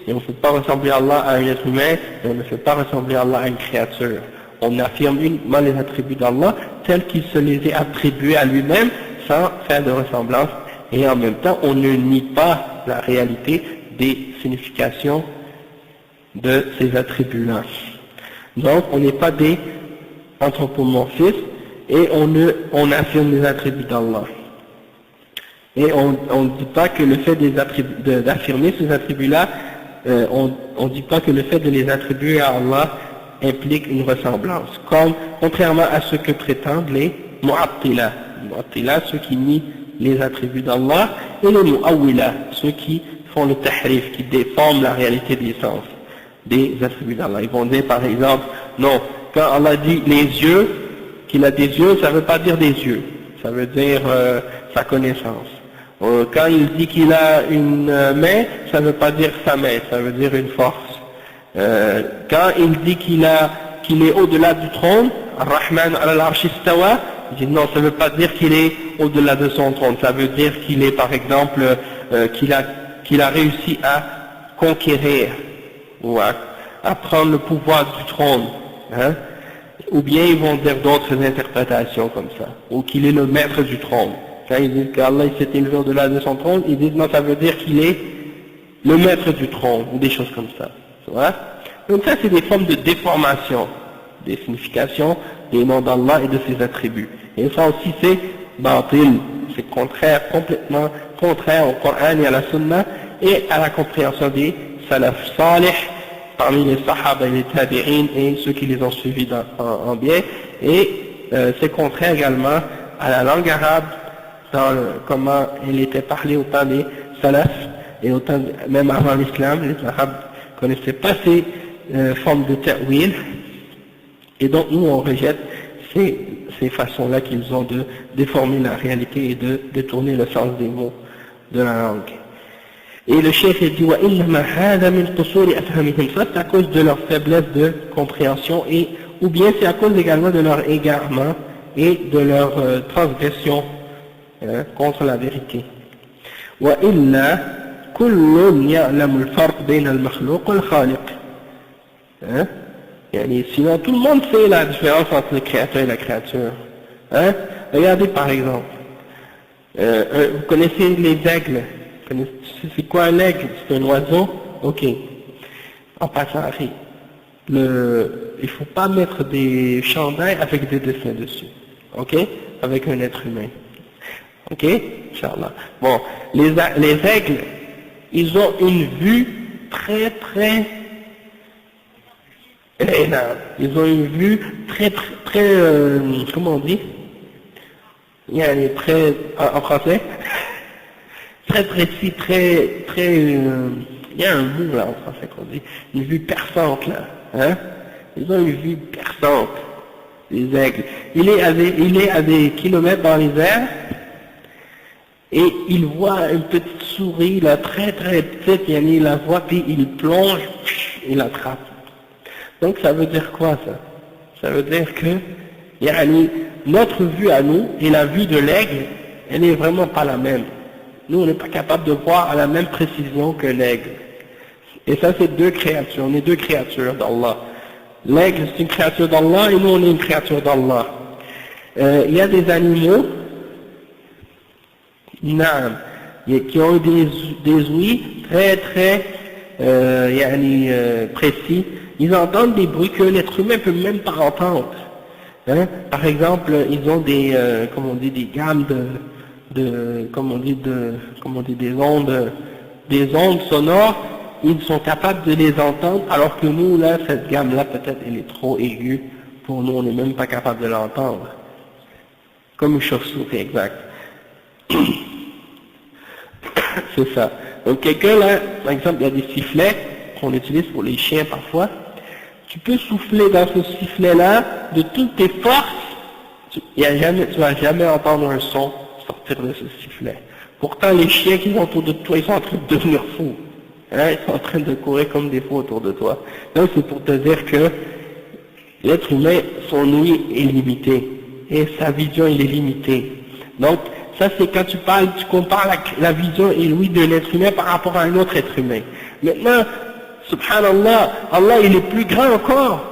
et on ne fait pas ressembler Allah à un être humain, et on ne fait pas ressembler Allah à une créature. On affirme uniquement les attributs d'Allah tels qu'il se les a attribués à lui-même, sans faire de ressemblance, et en même temps on ne nie pas la réalité des significations de ces attributs-là. Donc on n'est pas des anthropomorphistes, et on affirme les attributs d'Allah. Et on ne dit pas que le fait d'affirmer ces attributs-là, on ne dit pas que le fait de les attribuer à Allah implique une ressemblance, contrairement à ce que prétendent les Mu'attila. Mu'attila, ceux qui nient les attributs d'Allah, et les Mu'awwila, ceux qui font le tahrif, qui déforment la réalité des sens des attributs d'Allah. Ils vont dire par exemple, non, quand Allah dit les yeux, qu'il a des yeux, ça ne veut pas dire des yeux, ça veut dire sa connaissance. Quand il dit qu'il a une main, ça ne veut pas dire sa main, ça veut dire une force. Quand il dit qu'il est au-delà du trône, Ar-Rahman al-Arsh istawa, il dit non, ça ne veut pas dire qu'il est au-delà de son trône, ça veut dire qu'il est par exemple, qu'il a réussi à conquérir, ou à prendre le pouvoir du trône. Ou bien ils vont dire d'autres interprétations comme ça, ou qu'il est le maître du trône. Quand ils disent qu'Allah s'est élevé au-delà de son trône, ils disent non, ça veut dire qu'il est le maître du trône, ou des choses comme ça. Donc ça c'est des formes de déformation des significations des noms d'Allah et de ses attributs. Et ça aussi c'est batil, c'est complètement contraire au Coran et à la Sunna et à la compréhension des salaf salih parmi les sahaba et les tabi'in et ceux qui les ont suivis en bien, et c'est contraire également à la langue arabe, comment elle était parlée au temps des salaf, et au temps, même avant l'islam, les arabes ne connaissaient pas formes de ta'wil, et donc nous on rejette ces façons-là qu'ils ont de déformer la réalité et de détourner le sens des mots de la langue. Et le cheikh dit وَإِنَّمَا هَذَا مِنْ قُصُورِ أَفْهَمِهِمْ. Ça c'est à cause de leur faiblesse de compréhension, et ou bien c'est à cause également de leur égarement et de leur transgression contre la vérité. وَإِلَّا كُلٌّ يَعْلَمُ الْفَرْقَ بَيْنَ الْمَخْلُوقِ وَالْخَالِقِ. Sinon tout le monde sait la différence entre le créateur et la créature. Regardez par exemple, vous connaissez les aigles. C'est quoi un aigle? C'est un oiseau? Ok. En passant, il ne faut pas mettre des chandails avec des dessins dessus. Ok? Avec un être humain. Ok? Inch'Allah. Bon, les aigles, ils ont une vue très, ils ont une vue très, comment on dit? Il y a très, en français? Très précis, il y a un mot là en français qu'on dit, une vue perçante là, ils ont une vue perçante, les aigles. Il est à des kilomètres dans les airs, et il voit une petite souris là, très petite, il la voit, puis il plonge, il l'attrape. Donc ça veut dire quoi ça? Ça veut dire que, notre vue à nous, et la vue de l'aigle, elle n'est vraiment pas la même. Nous, on n'est pas capable de voir à la même précision que l'aigle. Et ça, c'est deux créatures. On est deux créatures d'Allah. L'aigle, c'est une créature d'Allah, et nous, on est une créature d'Allah. Il y a des animaux, qui ont des ouïes très, précis. Ils entendent des bruits que l'être humain ne peut même pas entendre. Par exemple, ils ont des gammes des ondes sonores, ils sont capables de les entendre, alors que nous, là, cette gamme-là, peut-être, elle est trop aiguë, pour nous, on n'est même pas capable de l'entendre. Comme une chauve-souris, exact. C'est ça. Donc, quelqu'un, là, par exemple, il y a des sifflets qu'on utilise pour les chiens parfois, tu peux souffler dans ce sifflet-là de toutes tes forces, tu vas jamais entendre un son sortir de ce sifflet. Pourtant, les chiens qui sont autour de toi, ils sont en train de devenir fous. Ils sont en train de courir comme des fous autour de toi. Donc, c'est pour te dire que l'être humain, son ouïe est limité. Et sa vision, il est limitée. Donc, ça, c'est quand tu compares la vision et l'ouïe de l'être humain par rapport à un autre être humain. Maintenant, subhanallah, Allah, il est plus grand encore.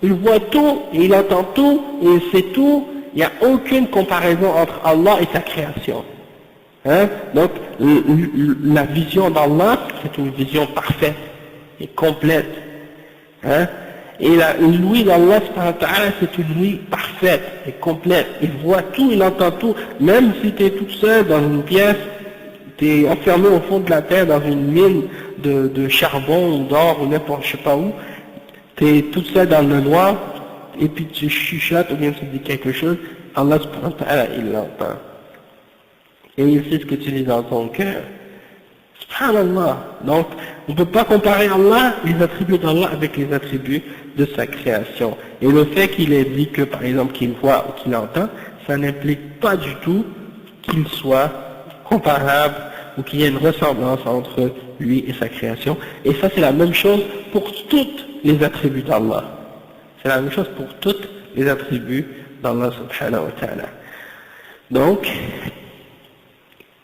Il voit tout, et il entend tout, et il sait tout. Il n'y a aucune comparaison entre Allah et sa création. Donc, la vision d'Allah, c'est une vision parfaite et complète. Et l'ouïe d'Allah, c'est une ouïe parfaite et complète. Il voit tout, il entend tout. Même si tu es toute seule dans une pièce, tu es enfermé au fond de la terre dans une mine de charbon ou d'or ou n'importe je sais pas où, tu es toute seule dans le noir, et puis tu chuchotes ou bien tu dis quelque chose, Allah subhanahu wa ta'ala, il l'entend. Et il sait ce que tu dis dans ton cœur. Subhanallah. Donc, on ne peut pas comparer Allah, les attributs d'Allah avec les attributs de sa création. Et le fait qu'il ait dit que, par exemple, qu'il voit ou qu'il entend, ça n'implique pas du tout qu'il soit comparable ou qu'il y ait une ressemblance entre lui et sa création. Et ça, c'est la même chose pour tous les attributs d'Allah. C'est la même chose pour tous les attributs d'Allah subhanahu wa ta'ala. Donc,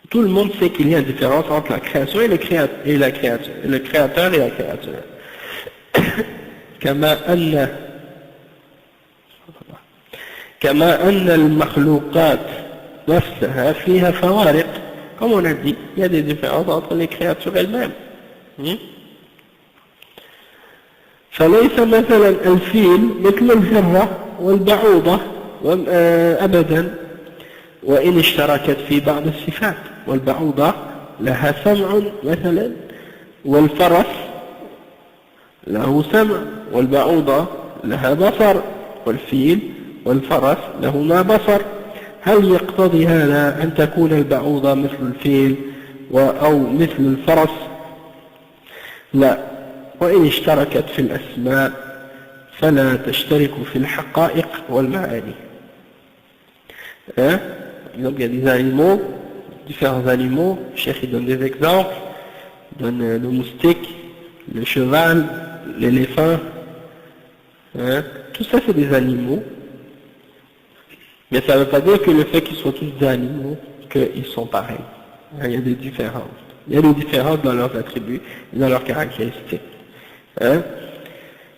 tout le monde sait qu'il y a une différence entre la création et le créateur et la créature. كما أن المخلوقات نفسها فيها فوارق. Comme on a dit, il y a des différences entre les créatures elles-mêmes. فليس مثلا الفيل مثل الذرة والبعوضة أبدا وإن اشتركت في بعض الصفات. والبعوضة لها سمع مثلا والفرس له سمع والبعوضة لها بصر والفيل والفرس لهما بصر. هل يقتضي هذا أن تكون البعوضة مثل الفيل أو مثل الفرس؟ لا. وإن اشتركت في الأسماء فلا تشترك في الحقائق والمعاني. Hein? Donc il y a des animaux, différents animaux, le cheikh il donne des exemples, il donne le moustique, le cheval, l'éléphant, hein? Tout ça c'est des animaux, mais ça ne veut pas dire que le fait qu'ils soient tous des animaux, qu'ils sont pareils. Il y a des différences. Il y a des différences dans leurs attributs et dans leurs caractéristiques. Hein?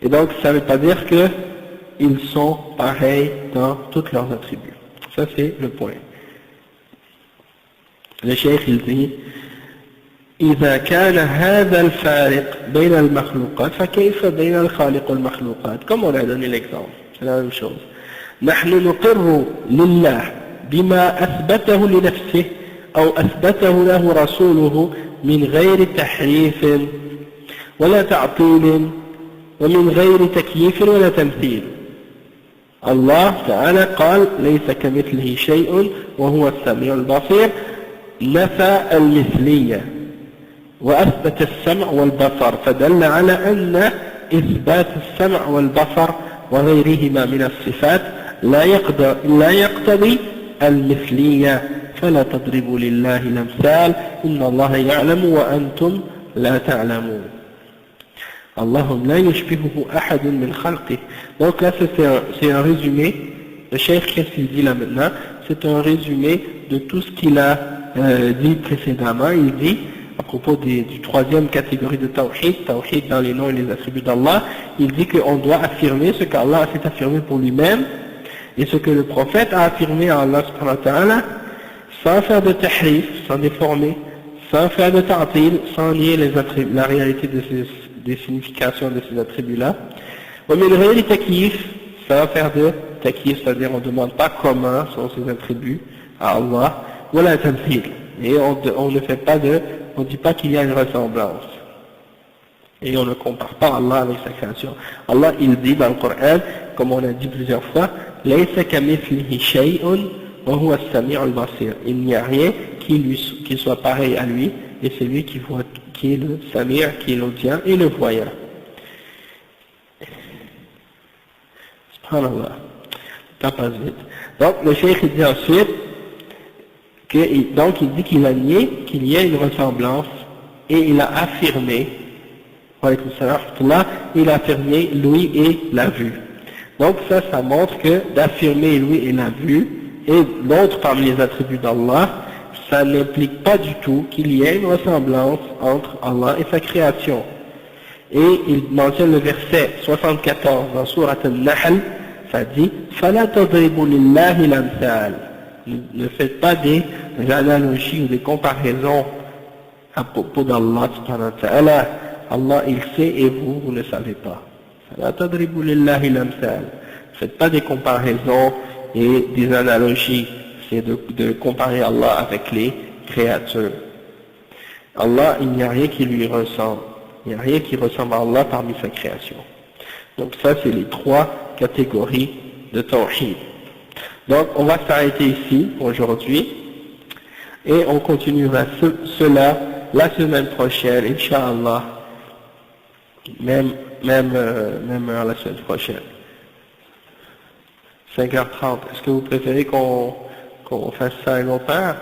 Et donc ça ne veut pas dire qu'ils sont pareils dans tous leurs attributs. Ça c'est le point. Le cheikh il dit إذا كان هذا الفارق بين المخلوقات فكيف بين الخالق والمخلوقات. Comme on a donné l'exemple, c'est la même chose. نحن نقر لله بما أثبته لنفسه أو أثبته له رسوله من غير تحريف ولا تعطيل ومن غير تكييف ولا تمثيل. الله تعالى قال ليس كمثله شيء وهو السميع البصير، نفى المثلية وأثبت السمع والبصر، فدل على أن إثبات السمع والبصر وغيرهما من الصفات لا يقتضي المثلية، فلا تضربوا لله الأمثال إن الله يعلم وأنتم لا تعلمون. اللهم لا يشبهه أحد من خلقه. Donc là c'est un résumé, le cheikh qu'est-ce qu'il dit là maintenant, c'est un résumé de tout ce qu'il a dit précédemment. Il dit à propos du troisième catégorie de tawhid, tawhid dans les noms et les attributs d'Allah, il dit qu'on doit affirmer ce qu'Allah s'est affirmé pour lui-même et ce que le prophète a affirmé à Allah subhanahu wa ta'ala, sans faire de tahrif, sans déformer, sans faire de ta'til, sans nier la réalité des significations de ces attributs-là. Sans faire de takyif, c'est-à-dire on ne demande pas comment sont ces attributs à Allah, et on ne fait pas on ne dit pas qu'il y a une ressemblance. Et on ne compare pas Allah avec sa création. Allah il dit dans le Coran, comme on a dit plusieurs fois, لَيْسَ كَمِثْلِهِ شَيْءٌ وَهُوَ السَّمِيعُ الْبَصِيرُ. Il n'y a rien qui soit pareil à lui, et c'est lui qui est le Samir, qui est l'audient et le voyant. Subhanallah. Ça passe vite. Donc le cheikh dit ensuite donc il dit qu'il a nié qu'il y a une ressemblance et il a affirmé, il a affirmé l'ouïe et la vue. Donc ça montre que d'affirmer l'ouïe et la vue et l'autre parmi les attributs d'Allah, ça n'implique pas du tout qu'il y ait une ressemblance entre Allah et sa création. Et il mentionne le verset 74 dans Surat Al-Nahl, ça dit فَلَا تَضْرِبُوا لِلَّهِ الْأَمْثَالِ. Ne faites pas des analogies ou des comparaisons à propos d'Allah subhanahu wa ta'ala. Allah il sait et vous ne savez pas. فَلَا تَضْرِبُوا لِلَّهِ الْأَمْثَالِ. Ne faites pas des comparaisons et des analogies, c'est de comparer Allah avec les créatures. Allah, il n'y a rien qui lui ressemble. Il n'y a rien qui ressemble à Allah parmi sa création. Donc ça, c'est les trois catégories de tawhid. Donc on va s'arrêter ici aujourd'hui et on continuera cela la semaine prochaine, Inch'Allah, même heure la semaine prochaine. 5h30. Est-ce que vous préférez qu'on fasse ça à une autre heure?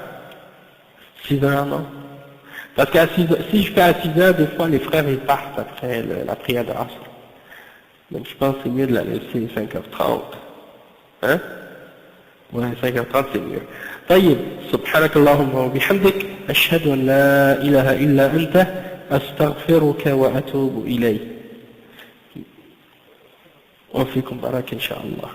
6h, non? Parce qu'à 6 heures, si je fais à 6h, des fois les frères ils partent après la prière de Asr. Donc je pense que c'est mieux de la laisser 5h30. Hein? Ouais, 5h30 c'est mieux. طيب سبحانك اللهم وبحمدك أشهد أن لا إله إلا أنت أستغفرك وأتوب إليك وفيكم بركة إن شاء الله.